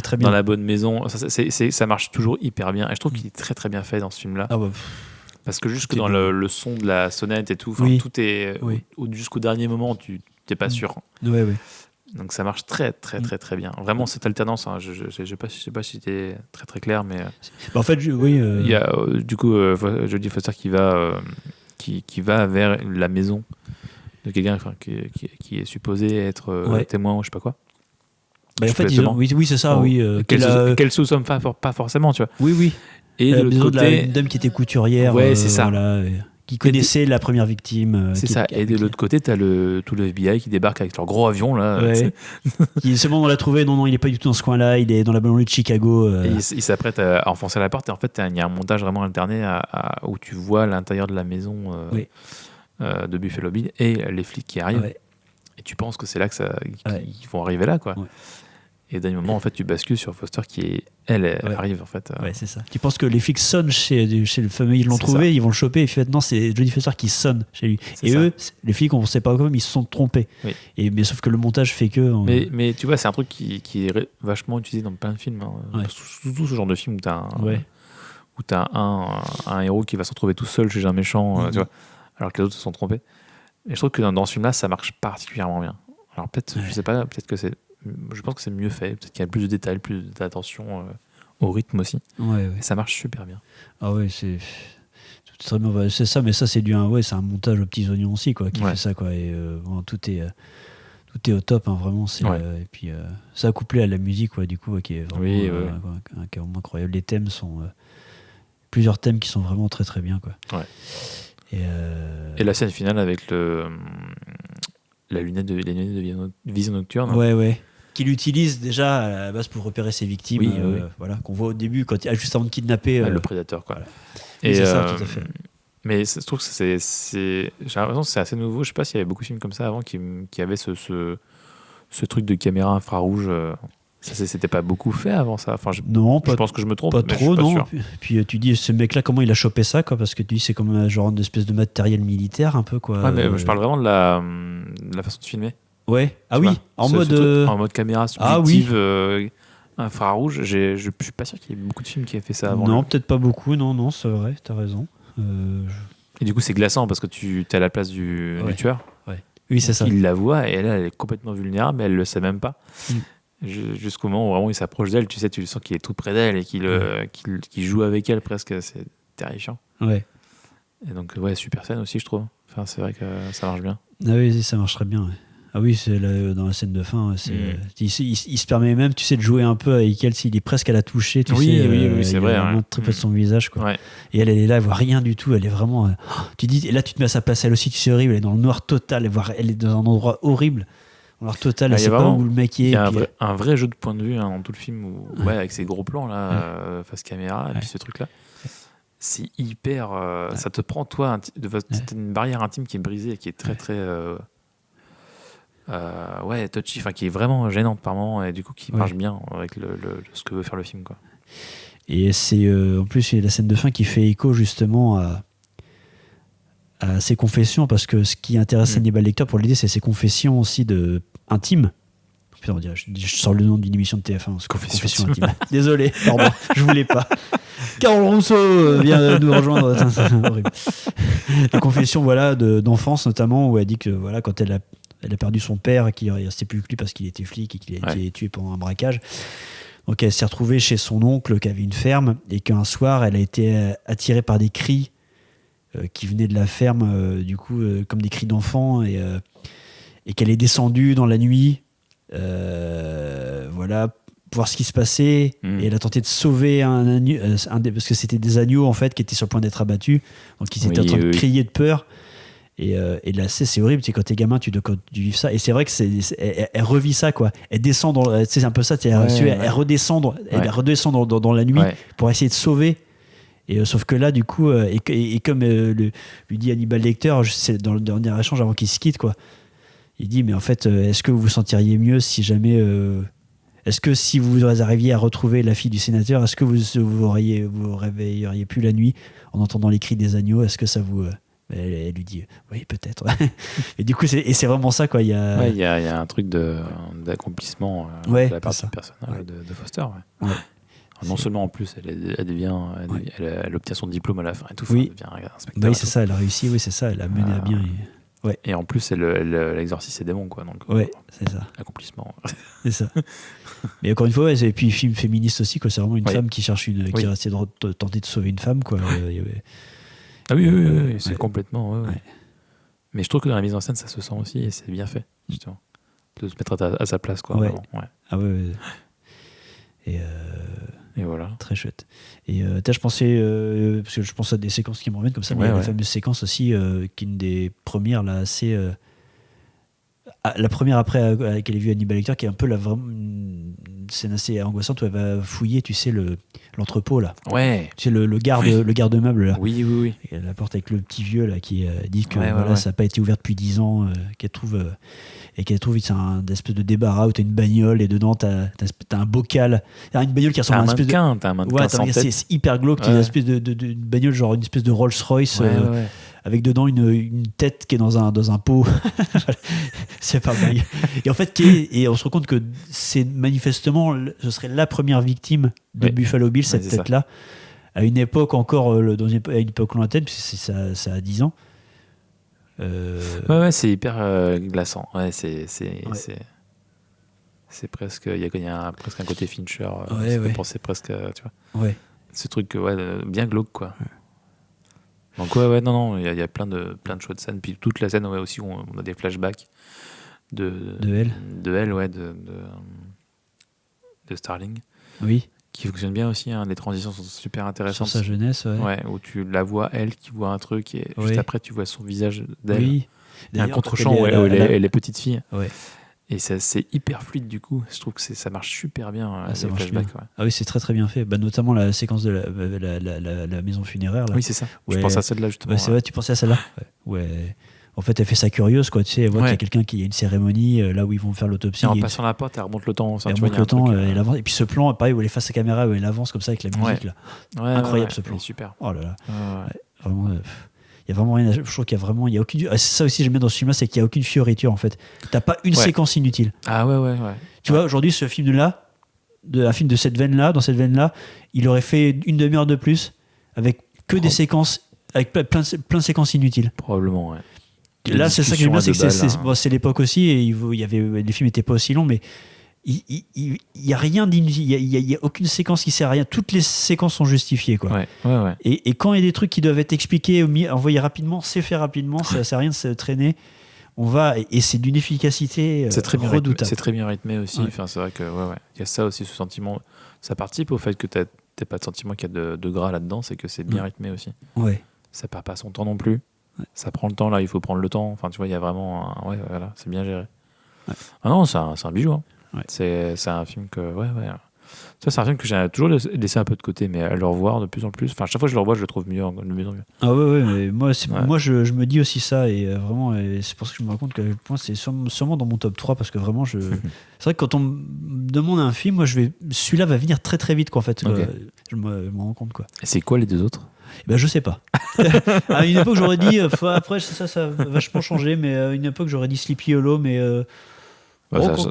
très bien. dans la bonne maison, ça marche toujours hyper bien et je trouve qu'il est très très bien fait dans ce film là parce que jusque dans le son de la sonnette et tout, tout est jusqu'au dernier moment tu n'es pas sûr. Oui. Donc ça marche très très très très bien vraiment cette alternance, je sais pas si c'était très très clair, mais en fait il y a du coup Jodie Foster qui va vers la maison de quelqu'un qui est supposé être témoin ou je sais pas quoi. En fait, oui, c'est ça, qu'elle sous-somme pas forcément, tu vois. Oui. Et de l'autre côté, une dame qui était couturière, c'est ça. Voilà, qui connaissait la première victime. C'est ça. Et de l'autre côté, t'as tout le FBI qui débarque avec leur gros avion là. Qui c'est bon, on l'a trouvé. Non, il est pas du tout dans ce coin-là. Il est dans la banlieue de Chicago. Et il s'apprête à enfoncer la porte. Et en fait, il y a un montage vraiment alterné où tu vois l'intérieur de la maison. De Buffalo Bill et les flics qui arrivent et tu penses que c'est là qu'ils vont arriver là, quoi. Et au dernier moment, en fait, tu bascules sur Foster qui, elle arrive, en fait. Ouais, c'est ça. Tu penses que les flics sonnent chez le fameux, ils l'ont trouvé, ça. Ils vont le choper, et fait non, c'est Jodie Foster qui sonne chez lui. Et eux, les flics, on ne sait pas comment, ils se sont trompés. Oui. Mais sauf que le montage fait que. Mais tu vois, c'est un truc qui est vachement utilisé dans plein de films. Hein. Surtout ce genre de film où t'as un héros qui va se retrouver tout seul chez un méchant, tu vois, alors que les autres se sont trompés. Et je trouve que dans ce film-là, ça marche particulièrement bien. Alors peut-être, je sais pas, peut-être que je pense que c'est mieux fait, peut-être qu'il y a plus de détails, plus d'attention au rythme aussi. Et ça marche super bien. Ah ouais, c'est très bien. C'est ça, mais ça c'est c'est un montage aux petits oignons aussi, quoi, qui fait ça, quoi. Et tout est au top, hein, vraiment. Et puis ça couplé à la musique, du coup, qui est vraiment, qui est vraiment incroyable. Les thèmes sont plusieurs thèmes qui sont vraiment très très bien, quoi. Et la scène finale avec les lunettes de vision nocturne. Ouais. Qu'il utilise déjà à la base pour repérer ses victimes, voilà, qu'on voit au début juste avant de kidnapper le prédateur, quoi. Voilà. Et c'est ça, tout à fait. Mais je trouve que j'ai l'impression que c'est assez nouveau. Je sais pas s'il y avait beaucoup de films comme ça avant qui avaient ce truc de caméra infrarouge. Ça, c'était pas beaucoup fait avant ça. Enfin, je pense que je me trompe. Pas mais trop, je suis pas non. sûr. Puis tu dis, ce mec-là, comment il a chopé ça, quoi, parce que tu dis, c'est comme un genre d'espèce de matériel militaire, un peu, quoi. Ouais, mais je parle vraiment de la façon de filmer. Ouais. Ah tu oui, vois, en mode caméra subjective infrarouge. Je suis pas sûr qu'il y ait beaucoup de films qui aient fait ça avant. Non, peut-être pas beaucoup. Non, c'est vrai, t'as raison. Et du coup, c'est glaçant parce que tu es à la place du tueur. Ouais. Oui, c'est ça. Il la voit et elle est complètement vulnérable, mais elle le sait même pas. Jusqu'au moment où vraiment il s'approche d'elle, tu sens qu'il est tout près d'elle et qu'il joue avec elle presque. C'est terrifiant. Ouais. Et donc, super scène aussi, je trouve. Enfin, c'est vrai que ça marche bien. Ah oui, ça marcherait bien. Ouais. Ah oui, c'est dans la scène de fin. Il se permet même, de jouer un peu avec elle s'il est presque à la toucher. Oui, c'est vrai. Il très peu de son visage, quoi. Ouais. Et elle est là, elle voit rien du tout. Elle est vraiment. Tu dis, et là, tu te mets à sa place, elle aussi, c'est horrible. Elle est dans le noir total. Elle est dans un endroit horrible. Alors total, elle sait pas où le mec est. Il y a un vrai jeu de point de vue dans tout le film, avec ces gros plans là, face caméra, et puis ce truc-là. C'est hyper. Ça te prend, toi, t'as une barrière intime qui est brisée et qui est très, très. Touchy, qui est vraiment gênante par moment, et du coup qui marche bien avec ce que veut faire le film, quoi. Et c'est en plus, il y a la scène de fin qui fait écho justement à ses confessions, parce que ce qui intéresse Hannibal Lecter pour l'idée, c'est ses confessions aussi intimes. Putain, je sors le nom d'une émission de TF1, confession intime. Désolé, pardon, je voulais pas. Carole Rousseau vient nous rejoindre. C'est horrible. Les confessions, d'enfance notamment, où elle dit que quand elle a perdu son père, qu'il ne restait plus que lui parce qu'il était flic et qu'il a été tué pendant un braquage. Donc elle s'est retrouvée chez son oncle qui avait une ferme, et qu'un soir elle a été attirée par des cris qui venaient de la ferme, comme des cris d'enfants, et qu'elle est descendue dans la nuit, pour voir ce qui se passait, et elle a tenté de sauver un agneau, parce que c'était des agneaux en fait qui étaient sur le point d'être abattus, donc ils étaient en train de crier de peur. Et là, c'est horrible, c'est quand t'es gamin, tu vis ça. Et c'est vrai que elle revit ça, quoi. Elle descend c'est un peu ça, elle redescend dans la nuit pour essayer de sauver. Et sauf que là, du coup, et comme lui dit Hannibal Lecter, c'est dans le dernier échange avant qu'il se quitte, quoi. Il dit, mais en fait, est-ce que vous vous sentiriez mieux si jamais. Est-ce que si vous arriviez à retrouver la fille du sénateur, est-ce que vous réveilleriez plus la nuit en entendant les cris des agneaux? Est-ce que ça vous. Elle lui dit oui, peut-être. Et du coup, c'est vraiment ça, quoi. Il y a un truc d'accomplissement de la part du personnage de Foster. Ouais. Non seulement en plus, elle obtient son diplôme à la fin et tout. Oui, elle devient inspecteur. Oui, c'est ça, elle a réussi. Oui, c'est ça, elle a mené à bien. Et en plus, elle exorcise ses démons, quoi. Donc, c'est ça. Accomplissement. C'est ça. Mais encore une fois, et puis film féministe aussi, quoi. C'est vraiment une femme qui cherche qui essaie de tenter de sauver une femme, quoi. Ah oui, c'est complètement. Mais je trouve que dans la mise en scène, ça se sent aussi, et c'est bien fait, justement, de se mettre à sa place, quoi. Vraiment. Ah ouais. Et voilà. Très chouette. Et je pensais, parce que je pense à des séquences qui me reviennent comme ça, mais la fameuse séquence aussi, qui est une des premières là, la première après qu'elle ait vu Hannibal Lecter, qui est un peu une scène assez angoissante où elle va fouiller, tu sais, l'entrepôt là. Ouais. Tu sais, le garde-meuble là. Oui, oui, oui. Et la porte avec le petit vieux là qui dit que Ouais, voilà, ça n'a pas été ouvert depuis 10 ans, qu'elle trouve c'est un espèce de débarras où t'as une bagnole et dedans t'as un bocal, une bagnole qui ressemble à une espèce t'as un mannequin sans tête. c'est hyper glauque, une espèce de bagnole, genre une espèce de Rolls Royce avec dedans une tête qui est dans un pot. C'est pas mal. Et en fait et on se rend compte que c'est manifestement ce serait la première victime de Buffalo Bill, cette tête là, à une époque encore à une époque lointaine, puisque ça a 10 ans. Ouais, c'est hyper glaçant. Ouais, c'est presque, il y a presque un côté Fincher. Penser presque, tu vois. Ouais. Ce truc, bien glauque, quoi. Ouais. Donc non, il y a plein de chouettes scènes. Puis toute la scène, aussi, on a des flashbacks de elle, de Starling. Oui. Qui fonctionne bien aussi, hein. Les transitions sont super intéressantes. Sur sa jeunesse, où tu la vois, elle, qui voit un truc, et juste après, tu vois son visage d'elle. Oui. Il y a un contre-champ où elle est petite fille. Ouais. Et c'est hyper fluide, du coup. Je trouve que ça marche super bien, les flashbacks. Ouais. Ah oui, c'est très très bien fait. Notamment la séquence de la maison funéraire. Là. Oui, c'est ça. Je pense à celle-là, justement. C'est vrai, tu pensais à celle-là. Ouais. En fait, elle fait ça curieuse, quoi. Tu sais, elle voit qu'il y a quelqu'un qui a une cérémonie là où ils vont faire l'autopsie. Et en passant la porte, elle remonte le temps. Elle remonte le temps, elle avance. Et puis ce plan, pareil, où elle est face à la caméra, où elle avance comme ça avec la musique. Là. Incroyable ce plan. Super. Oh là là. Vraiment. Il y a vraiment rien. Je trouve qu'il y a vraiment. Il y a aucune. C'est ça aussi que j'aime bien dans ce film-là, c'est qu'il n'y a aucune fioriture en fait. T'as pas une séquence inutile. Ah ouais. Tu vois, aujourd'hui, ce film-là, un film de cette veine-là, dans cette veine-là, il aurait fait une demi-heure de plus avec que des séquences, avec plein de séquences inutiles. Probablement, ouais. Là, c'est ça qui est bien, c'est que c'est l'époque aussi, et les films n'étaient pas aussi longs, mais il y a rien d'inutile, il y a aucune séquence qui sert à rien. Toutes les séquences sont justifiées, quoi. Ouais. Et quand il y a des trucs qui doivent être expliqués, envoyés rapidement, c'est fait rapidement, ça sert à rien de se traîner. On va, et c'est d'une efficacité redoutable. C'est très bien rythmé aussi. Enfin, c'est vrai que il y a ça aussi, ce sentiment. Ça participe au fait que t'as pas de sentiment qu'il y a de gras là-dedans, c'est que c'est bien rythmé aussi. Ouais. Ça perd pas son temps non plus. Ça prend le temps, là, il faut prendre le temps. Enfin, tu vois, il y a vraiment. Voilà, c'est bien géré. Ouais. Ah non, c'est un bijou. Hein. Ouais. C'est un film que. Ça, c'est un film que j'ai toujours laissé un peu de côté, mais à le revoir de plus en plus. Enfin, chaque fois que je le revois, je le trouve de mieux en mieux. Ah ouais, mais moi, je me dis aussi ça, et vraiment, et c'est pour ça que je me rends compte que moi, c'est sûrement dans mon top 3, parce que vraiment, c'est vrai que quand on me demande un film, moi, celui-là va venir très très vite, quoi, en fait. Okay. Je me rends compte, quoi. Et c'est quoi les deux autres ? Je sais pas. À une époque, j'aurais dit. Après, ça a vachement changé, mais à une époque, j'aurais dit Sleepy Hollow, mais.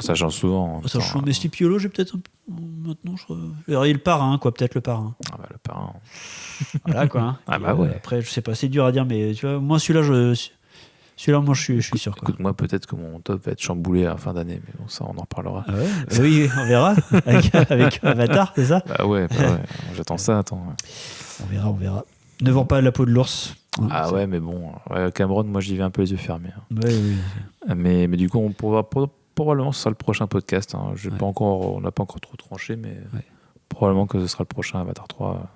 Ça change souvent. Ça change, mais Sleepy Hollow, j'ai peut-être. Maintenant, il y a le parrain, quoi, peut-être le parrain. Ah bah, le parrain. Voilà, quoi. Hein. Ah bah ouais. Après, je sais pas, c'est dur à dire, mais tu vois, moi, celui-là, moi, je suis sûr. Écoute, moi, peut-être que mon top va être chamboulé à la fin d'année, mais bon, ça, on en reparlera. Ah ouais. Oui, on verra. Avec Avatar, c'est ça ? Bah ouais. J'attends ça, attends. Ouais. On verra. Ne vends pas la peau de l'ours. Ah ouais, mais bon, Cameron, moi, j'y vais un peu les yeux fermés. Hein. Oui. Mais du coup, on pourra probablement ce sera le prochain podcast. Hein. On n'a pas encore trop tranché, mais probablement que ce sera le prochain Avatar 3.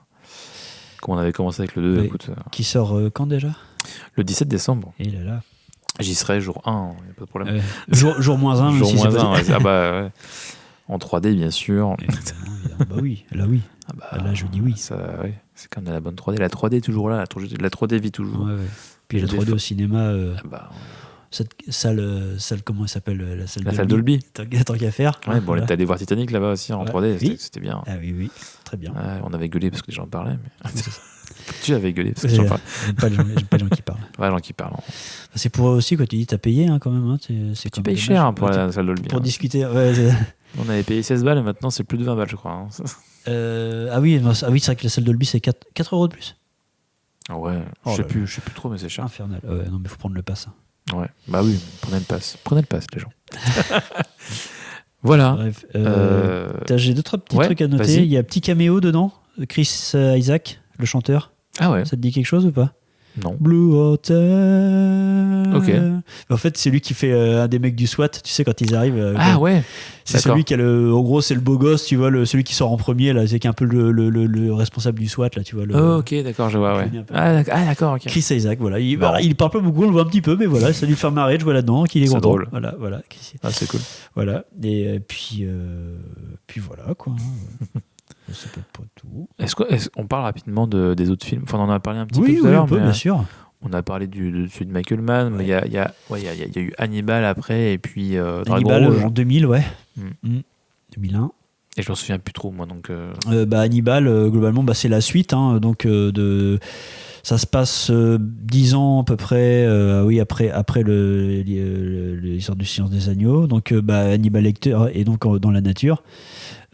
Comme on avait commencé avec le 2. Écoute, qui sort quand déjà ? Le 17 décembre. Et là. J'y serai jour 1, il n'y a pas de problème. Jour moins 1, jour moins 1, en 3D, bien sûr. Évidemment. Bah oui, là oui. Là, je dis oui. C'est quand même la bonne 3D. La 3D est toujours là. La 3D vit toujours. Ouais. Puis la 3D au cinéma. Cette salle, comment elle s'appelle, la salle Dolby. Tant qu'à faire. Ouais, bon, t'es allé voir Titanic là-bas aussi en 3D, c'était bien. Ah oui, très bien. On avait gueulé parce que les gens parlaient. Mais... tu avais gueulé parce que les gens parlaient. J'aime pas les gens qui parlent. Ouais, les gens qui parlent. C'est pour eux aussi, quand tu dis, t'as payé quand même. Hein, tu payes cher pour la salle Dolby. Pour discuter. On avait payé 16 balles et maintenant c'est plus de 20 balles, je crois. Hein. Ah oui, c'est vrai que la salle Dolby c'est 4 € de plus. Ouais, je sais plus trop, mais c'est cher. Infernal. Non, mais faut prendre le pass. Ouais, bah oui, prenez le pass, les gens. Voilà. Bref, j'ai 2-3 petits trucs à noter. Il y a un petit caméo dedans, Chris Isaac, le chanteur. Ah ouais. Ça te dit quelque chose ou pas ? Non. Blue Hotel. Ok. En fait, c'est lui qui fait un des mecs du SWAT, tu sais, quand ils arrivent. Ah ouais. C'est celui qui a en gros, c'est le beau gosse, tu vois, celui qui sort en premier, là, c'est qui est un peu le responsable du SWAT, là, tu vois. Ok, d'accord, je vois, ouais. D'accord, ok. Chris Isaac, voilà. Il parle pas beaucoup, on le voit un petit peu, mais voilà, ça lui fait marrer de jouer là-dedans, qu'il est content. Drôle. Voilà. C'est cool. Voilà. Et puis voilà, quoi. C'est pas tout. Est-ce qu'on parle rapidement des autres films? Enfin, on en a parlé un petit peu tout à Oui, l'heure, un peu, mais bien sûr. on a parlé de celui de Michael Mann, mais il y a eu Hannibal après, et puis Dragon Hannibal Rouge. en 2000, ouais. 2001. Et je m'en souviens plus trop, moi. Donc, Hannibal, globalement, c'est la suite. Hein, donc, ça se passe 10 ans à peu près, après l'histoire du Silence des Agneaux. Donc, Hannibal Lecter est donc dans la nature.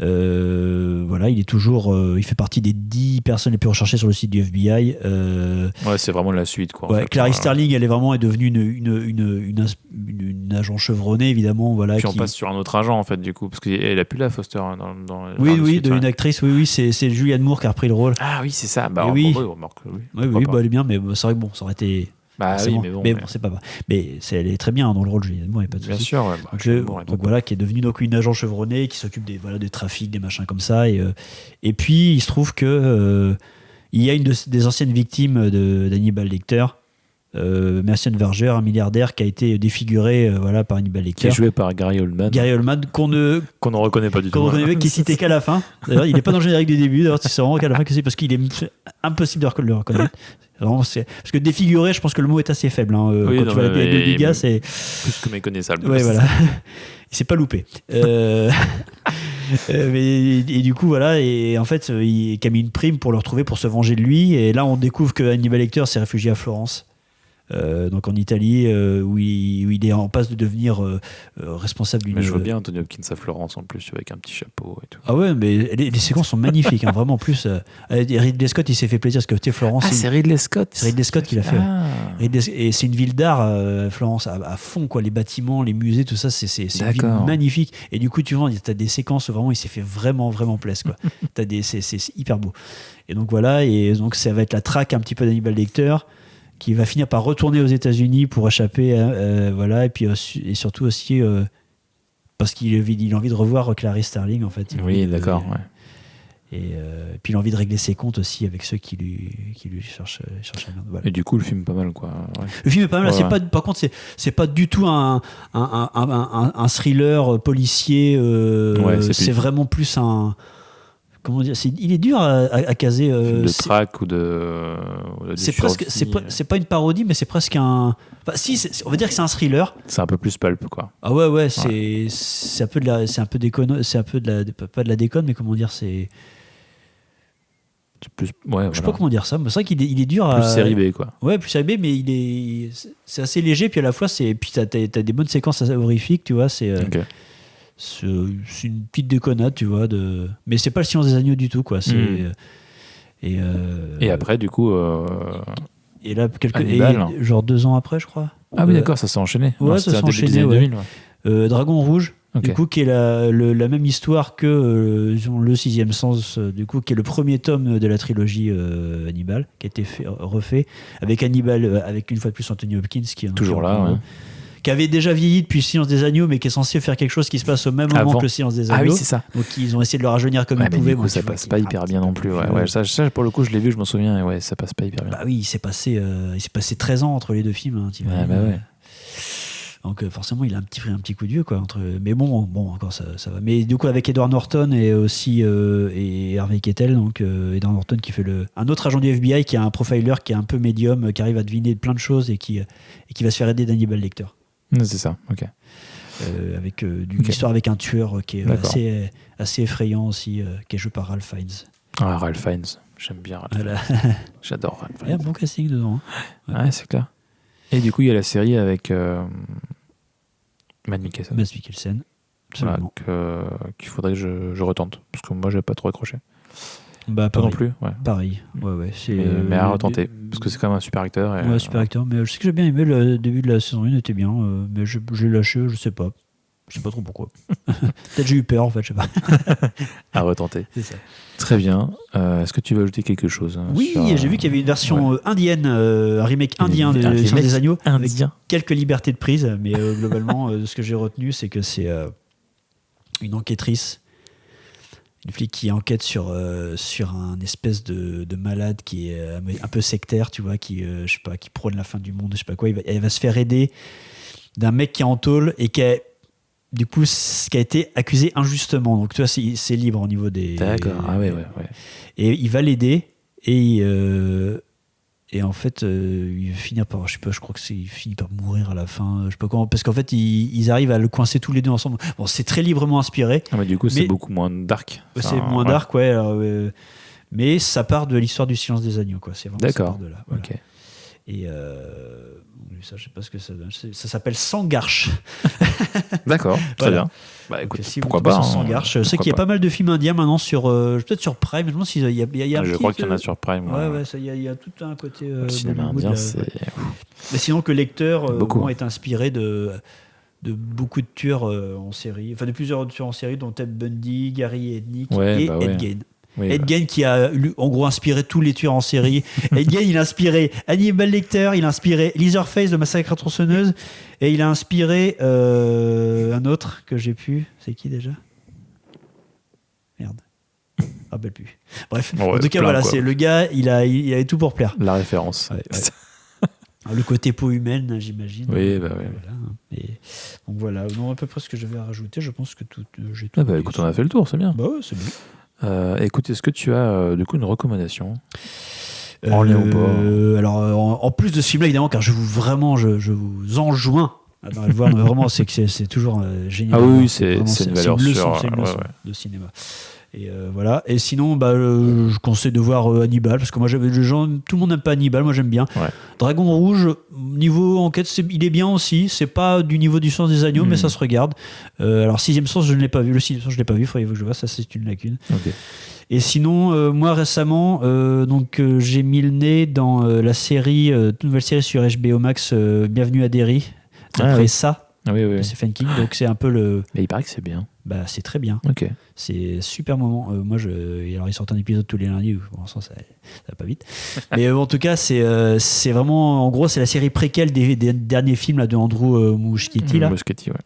Voilà, il est toujours, il fait partie des 10 personnes les plus recherchées sur le site du FBI. Ouais, c'est vraiment la suite, quoi. Ouais, Clarice Starling, elle est devenue une agent chevronnée, évidemment. Voilà, puis on passe sur un autre agent, en fait, du coup, parce qu'elle a plus la Foster dans oui, une actrice. Oui, c'est Julianne Moore qui a repris le rôle. Ah oui, c'est ça. Oui, remarque, elle est bien, mais c'est vrai que bon, ça aurait été. Oui, mais bon, c'est pas. Mais elle est très bien dans le rôle, Julianne Moore, il n'y a pas de souci. Bien sûr, donc voilà, qui est devenue donc une agent chevronnée qui s'occupe des trafics, des machins comme ça. Et puis il se trouve que il y a une des anciennes victimes d'Hannibal Lecter, Mercian Verger, un milliardaire qui a été défiguré par Hannibal Lecter. Qui est joué par Gary Oldman. Qu'on ne reconnaît pas du tout. Qui est cité qu'à la fin. D'ailleurs, il n'est pas dans le générique du début. D'ailleurs, c'est vraiment qu'à la fin que c'est parce qu'il est impossible de le reconnaître. Vraiment, parce que défiguré, je pense que le mot est assez faible. Quand tu vois la télé de Liga, c'est plus que méconnaissable. Ouais, voilà. Il s'est pas loupé. Et du coup, voilà. Et en fait, il a mis une prime pour le retrouver, pour se venger de lui. Et là, on découvre que Hannibal Lecter s'est réfugié à Florence. Donc en Italie, où il est en passe de devenir responsable d'une. Mais je vois bien Anthony Hopkins à Florence en plus, avec un petit chapeau et tout. Ah ouais, mais les séquences sont magnifiques, hein, vraiment. En plus, Ridley Scott, il s'est fait plaisir parce que tu sais, Florence. Ah, c'est Ridley Scott. C'est Ridley Scott qui l'a fait. Et c'est une ville d'art, Florence, à fond, quoi. Les bâtiments, les musées, tout ça, c'est une ville magnifique. Et du coup, tu vois, t'as des séquences où vraiment, il s'est fait vraiment, vraiment plaisir, quoi. C'est hyper beau. Et donc voilà, et donc ça va être la traque un petit peu d'Hannibal Lecter, qui va finir par retourner aux États-Unis pour échapper, et puis et surtout aussi parce qu'il a envie de revoir Clarice Starling, en fait. Oui, d'accord. Ouais. Et puis il a envie de régler ses comptes aussi avec ceux qui lui cherchent à merde. Voilà. Et du coup, le film est pas mal, quoi. Ouais. Le film est pas mal. Ouais. Par contre, c'est pas du tout un thriller policier. C'est vraiment plus un. Comment dire, il est dur à caser. De traque ou de c'est presque, c'est pas une parodie, mais c'est presque un. Enfin, si, on va dire que c'est un thriller. C'est un peu plus pulp, quoi. Ah ouais, c'est un peu de la, c'est un peu déconne, c'est un peu de la, pas de la déconne, mais comment dire, c'est plus, ouais, je sais pas comment dire ça, mais c'est vrai qu'il est dur plus série B, quoi. Ouais, plus série B, mais c'est assez léger, puis à la fois puis t'as des bonnes séquences assez horrifiques, tu vois, c'est une petite déconnade, tu vois, mais c'est pas le Silence des Agneaux du tout, quoi. Et après, du coup, et là Hannibal, genre 2 ans après, je crois. Ah oui, d'accord, ça s'est enchaîné. Ouais, ça s'est enchaîné. 2000, ouais. Dragon Rouge. Okay. Du coup, qui est la même histoire que le Sixième Sens, du coup, qui est le premier tome de la trilogie Hannibal, qui a été refait avec Hannibal, avec une fois de plus Anthony Hopkins, qui est toujours là, ouais. Qui avait déjà vieilli depuis Silence des Agneaux, mais qui est censé faire quelque chose qui se passe au même moment que le Silence des Agneaux. Ah oui, c'est ça. Donc ils ont essayé de le rajeunir comme ils pouvaient. Du coup, ça passe pas hyper bien non plus. Ouais, ça, pour le coup, je l'ai vu, je m'en souviens, et ouais, ça passe pas hyper bien. Bah oui, il s'est passé 13 ans entre les deux films. Hein, ouais. Donc forcément, il a un petit coup de vieux, quoi. Mais bon, encore ça va. Mais du coup, avec Edward Norton et aussi et Harvey Keitel, donc Edward Norton qui fait un autre agent du FBI, qui est un profiler, qui est un peu médium, qui arrive à deviner plein de choses et qui va se faire aider d'Hannibal Lecter. C'est ça, ok. Avec une histoire avec un tueur qui est assez effrayant aussi, qui est joué par Ralph Fiennes. Ah, Ralph Fiennes, j'aime bien Ralph Fiennes. J'adore Ralph Fiennes. Il y a un bon casting dedans. Hein. Ouais, c'est clair. Et du coup, il y a la série avec Mads Mikkelsen. Voilà, qu'il faudrait que je retente, parce que moi, j'ai pas trop accroché. Bah, pas non plus. Ouais. Pareil. Ouais, mais à retenter, parce que c'est quand même un super acteur. Super acteur. Mais je sais que j'ai bien aimé le début de la saison 1, était bien, mais je l'ai lâché, je sais pas. Je sais pas trop pourquoi. Peut-être j'ai eu peur en fait, je sais pas. À retenter. C'est ça. Très bien. Est-ce que tu veux ajouter quelque chose Oui, j'ai vu qu'il y avait une version indienne, un remake indien de Seigneur des Agneaux, avec quelques libertés de prise, mais globalement, ce que j'ai retenu, c'est que c'est une enquêtrice, une flic qui enquête sur un espèce de malade qui est un peu sectaire, tu vois, qui je sais pas, qui prône la fin du monde, je sais pas quoi. Elle va se faire aider d'un mec qui est en tôle et qui a été accusé injustement. Donc tu vois, c'est libre au niveau des. D'accord. Ah ouais. Et il va l'aider et en fait, il finit par, je sais pas, je crois il finit par mourir à la fin, je sais pas comment, parce qu'en fait, ils arrivent à le coincer tous les deux ensemble. Bon, c'est très librement inspiré. Ah, mais du coup, c'est beaucoup moins dark. C'est moins dark, ouais. Alors, mais ça part de l'histoire du Silence des Agneaux, quoi. C'est vraiment D'accord. Ça part de là. Voilà. Ok. Et ça, je sais pas ce que ça donne. Ça s'appelle Sangarsh. D'accord, très bien. Bah écoute, pourquoi pas. Sangarsh. Je sais qu'il y a pas mal de films indiens maintenant peut-être sur Prime. Je pense qu'il y a je crois qu'il y en a sur Prime. Ouais, il y a tout un côté. Le cinéma indien, c'est. Mais sinon, que le lecteur est inspiré de beaucoup de tueurs en série, enfin de plusieurs tueurs en série, dont Ted Bundy, Gary Ednick et Ed Gein. Oui, Ed Gein qui a en gros inspiré tous les tueurs en série. Ed Gein, il a inspiré Hannibal Lecter, il a inspiré Leatherface de Massacre à la tronçonneuse, et il a inspiré un autre que j'ai pu. C'est qui déjà ? Merde. Je me rappelle plus. Bref, en tout cas, voilà, c'est le gars, il avait tout pour plaire. La référence. Ouais. Le côté peau humaine, j'imagine. Oui, bah oui. Voilà. Et donc voilà, non, à peu près ce que je vais rajouter. Je pense que j'ai tout. Écoute, on a fait le tour, c'est bien. Bah ouais, c'est bien. Écoute, est-ce que tu as du coup une recommandation en lien ou pas ? Alors, en plus de ce film-là, évidemment, car je vous enjoins à le voir. Mais vraiment, c'est toujours génial. Ah oui, c'est une valeur sûre. C'est une leçon de cinéma. Et voilà. Et sinon, je conseille de voir Hannibal, parce que moi, tout le monde n'aime pas Hannibal, moi j'aime bien. Ouais. Dragon Rouge, niveau enquête, il est bien aussi. C'est pas du niveau du Sens des Agneaux, mais ça se regarde. Alors, Sixième Sens, je ne l'ai pas vu. Le Sixième Sens, je ne l'ai pas vu. Il faudrait que je vois. Ça, c'est une lacune. Okay. Et sinon, moi récemment, j'ai mis le nez dans la série, nouvelle série sur HBO Max, Bienvenue à Derry. Après ça. Oui. Stephen King, donc c'est un peu le. Mais il paraît que c'est bien. Bah, c'est très bien. Ok. C'est super moment. Moi, alors ils sortent un épisode tous les lundis. Pour l'instant, ça va pas vite. Mais en tout cas, c'est vraiment, en gros, c'est la série préquelle des derniers films là de Andrew Muschietti là. Muschietti, ouais.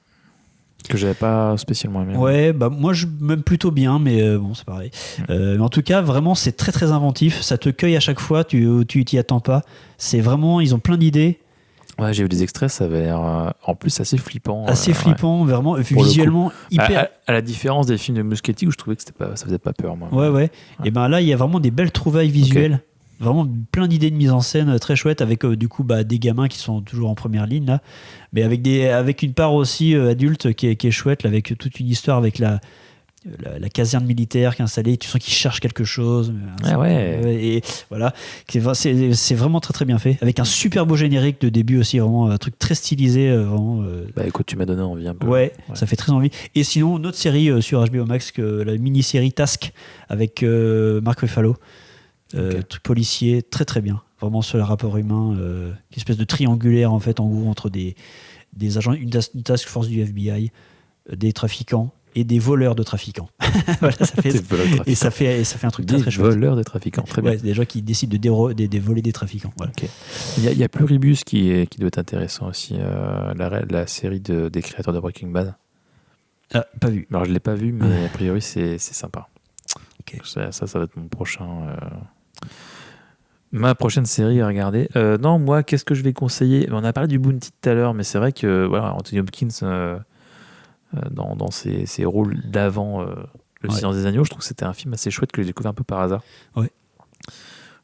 Que j'avais pas spécialement aimé. Ouais, bah moi je m'aime plutôt bien, mais bon, c'est pareil. Mais en tout cas, vraiment, c'est très très inventif. Ça te cueille à chaque fois. Tu t'y attends pas. C'est vraiment, ils ont plein d'idées. Ouais, j'ai vu des extraits, ça avait l'air en plus assez flippant. Assez flippant, vraiment, visuellement hyper. À la différence des films de Muschietti où je trouvais que ça faisait pas peur, moi. Ouais. Et ben là, il y a vraiment des belles trouvailles visuelles. Okay. Vraiment plein d'idées de mise en scène très chouettes, avec du coup des gamins qui sont toujours en première ligne là, mais avec une part aussi adulte qui est chouette là, avec toute une histoire avec la caserne militaire qui est installée, tu sens qu'ils cherchent quelque chose. Et voilà, c'est vraiment très très bien fait, avec un super beau générique de début aussi, vraiment un truc très stylisé. Vraiment, Bah écoute, tu m'as donné envie un peu. Ouais, ça fait très envie. Et sinon, une autre série sur HBO Max, la mini-série Task avec Mark Ruffalo, truc policier, très très bien. Vraiment sur le rapport humain, une espèce de triangulaire en fait, en gros, entre des agents, une task force du FBI, des trafiquants et des voleurs de trafiquants. Voilà, ça fait un truc très très chouette. Des voleurs de trafiquants, très bien. Des gens qui décident de voler des trafiquants. Voilà. Okay. Il y a Pluribus qui doit être intéressant aussi, la série des créateurs de Breaking Bad. Ah, pas vu. Alors je l'ai pas vu, mais a priori c'est sympa. Okay. Ça va être mon prochain. Ma prochaine série à regarder. Non, moi, qu'est-ce que je vais conseiller ? On a parlé du Bounty tout à l'heure, mais c'est vrai que voilà, Anthony Hopkins. Dans ses rôles d'avant Le Silence des Agneaux, je trouve que c'était un film assez chouette que j'ai découvert un peu par hasard. Ouais.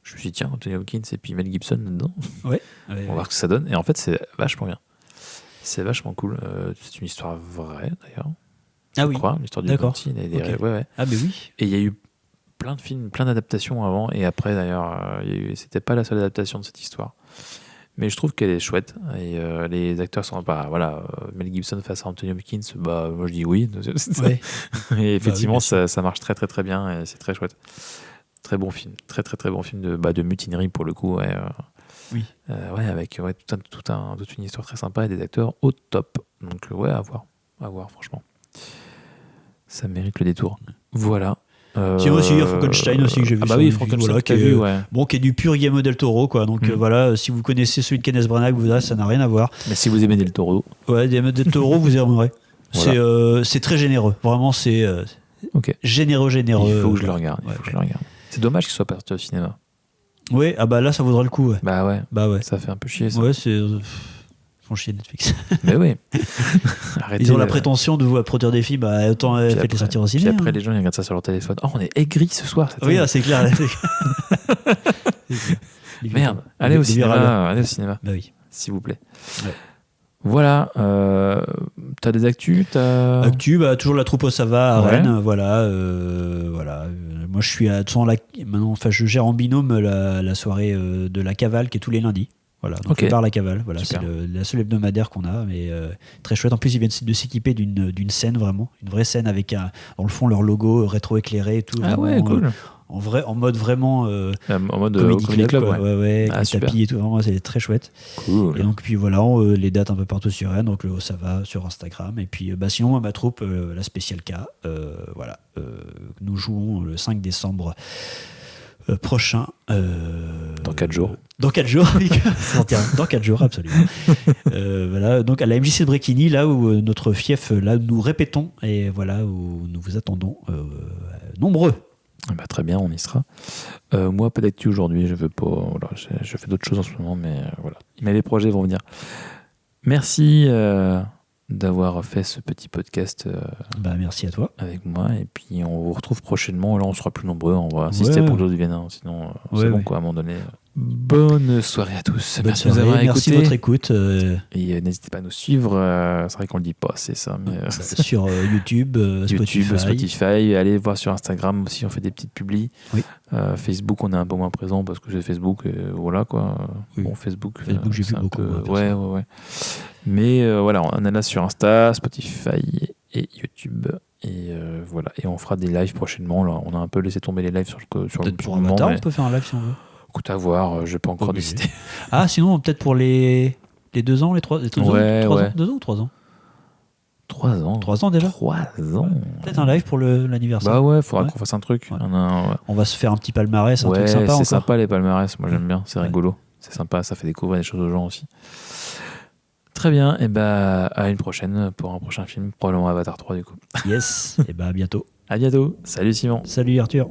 Je me suis dit, tiens, Anthony Hopkins et puis Mel Gibson là-dedans. Ouais. On va voir ce que ça donne. Et en fait, c'est vachement bien. C'est vachement cool. C'est une histoire vraie, d'ailleurs. Ah oui. Je crois, l'histoire du Bounty. Ouais. Ah, mais oui. Et il y a eu plein de films, plein d'adaptations avant et après, d'ailleurs. C'était pas la seule adaptation de cette histoire. Mais je trouve qu'elle est chouette et les acteurs sont pas. Voilà, Mel Gibson face à Anthony Hopkins, moi je dis oui. Ouais. Et effectivement, ça marche très très très bien et c'est très chouette. Très bon film, très très très bon film de mutinerie pour le coup. Ouais, oui. Avec toute une histoire très sympa et des acteurs au top. Donc à voir. À voir, franchement. Ça mérite le détour. Voilà. Sinon aussi, il y a Frankenstein aussi que j'ai vu. Ah bah oui, Frankenstein qui est, vu, ouais. Bon, qui est du pur Guillermo del Toro, quoi. Donc voilà, si vous connaissez celui de Kenneth Branagh, vous verrez, ça n'a rien à voir. Mais si vous aimez Del Toro. Ouais, Guillermo del Toro, vous aimerez. Voilà. C'est très généreux. Vraiment, c'est généreux. Il faut que je le regarde. C'est dommage qu'il soit parti au cinéma. Oui, ah bah là, ça vaudra le coup. Ouais. Bah ouais. Ça fait un peu chier, ça. Ouais, c'est... Ils font chier Netflix. Mais oui. Arrêtez, ils ont la prétention de vous produire des films, bah, autant faites-les sortir au cinéma. Puis après, les gens ils regardent ça sur leur téléphone. Oh, on est aigris ce soir. Oui, c'est clair. Merde. Allez au cinéma. Bah oui. S'il vous plaît. Ouais. Voilà. T'as des actus Actu, toujours la troupe au Sava à Rennes. Voilà. Moi, je suis maintenant. Enfin, je gère en binôme la soirée de la Cavale qui est tous les lundis. Voilà, donc le bar La Cavale, voilà, c'est la seule hebdomadaire qu'on a, mais très chouette. En plus, ils viennent de s'équiper d'une scène, vraiment, une vraie scène avec dans le fond leur logo rétro-éclairé et tout. Ah ouais, cool. En mode vraiment en mode Comedy Club, avec les tapis et tout, vraiment, c'est très chouette. Cool. Et donc, puis voilà, les dates un peu partout sur Rennes, donc ça va sur Instagram. Et puis, sinon, ma troupe, la Spécial K, nous jouons le 5 décembre. Prochain. Dans 4 jours. Dans 4 jours, dans 4 jours, absolument. Voilà, donc à la MJC de Bréquigny, là où notre fief, là nous répétons, et voilà où nous vous attendons nombreux. Bah, très bien, on y sera. Moi, pas d'actu aujourd'hui, je veux pas. Voilà, je fais d'autres choses en ce moment, mais voilà. Mais les projets vont venir. Merci d'avoir fait ce petit podcast merci à toi avec moi, et puis on vous retrouve prochainement. Là on sera plus nombreux, on va insister pour que d'autres viennent, sinon c'est bon quoi, à un moment donné. Bonne soirée à tous. Merci de votre écoute. Et n'hésitez pas à nous suivre. C'est vrai qu'on le dit pas, c'est ça. Mais, sur YouTube, Spotify. Allez voir sur Instagram aussi, on fait des petites publis. Oui. Facebook, on est un peu moins présent parce que c'est Facebook. Voilà quoi. Oui. Bon, Facebook j'ai vu beaucoup. Ouais. Mais voilà, on est là sur Insta, Spotify et YouTube. Et voilà. Et on fera des lives prochainement. Là, on a un peu laissé tomber les lives sur le pour un matin, on peut faire un live si on veut. Écoute, à voir, je n'ai pas encore décidé. Sinon, peut-être pour les 2 ans, les 3 ans, 2 ans ou 3 ans 3 ans. 3 ans déjà 3 ans. Peut-être un live pour l'anniversaire. Bah ouais, faudra qu'on fasse un truc. Ouais. On va se faire un petit palmarès, un truc sympa. C'est sympa les palmarès, moi j'aime bien, c'est rigolo. C'est sympa, ça fait découvrir des choses aux gens aussi. Très bien, et à une prochaine pour un prochain film, probablement Avatar 3 du coup. Yes, et à bientôt. À bientôt. Salut Simon. Salut Arthur.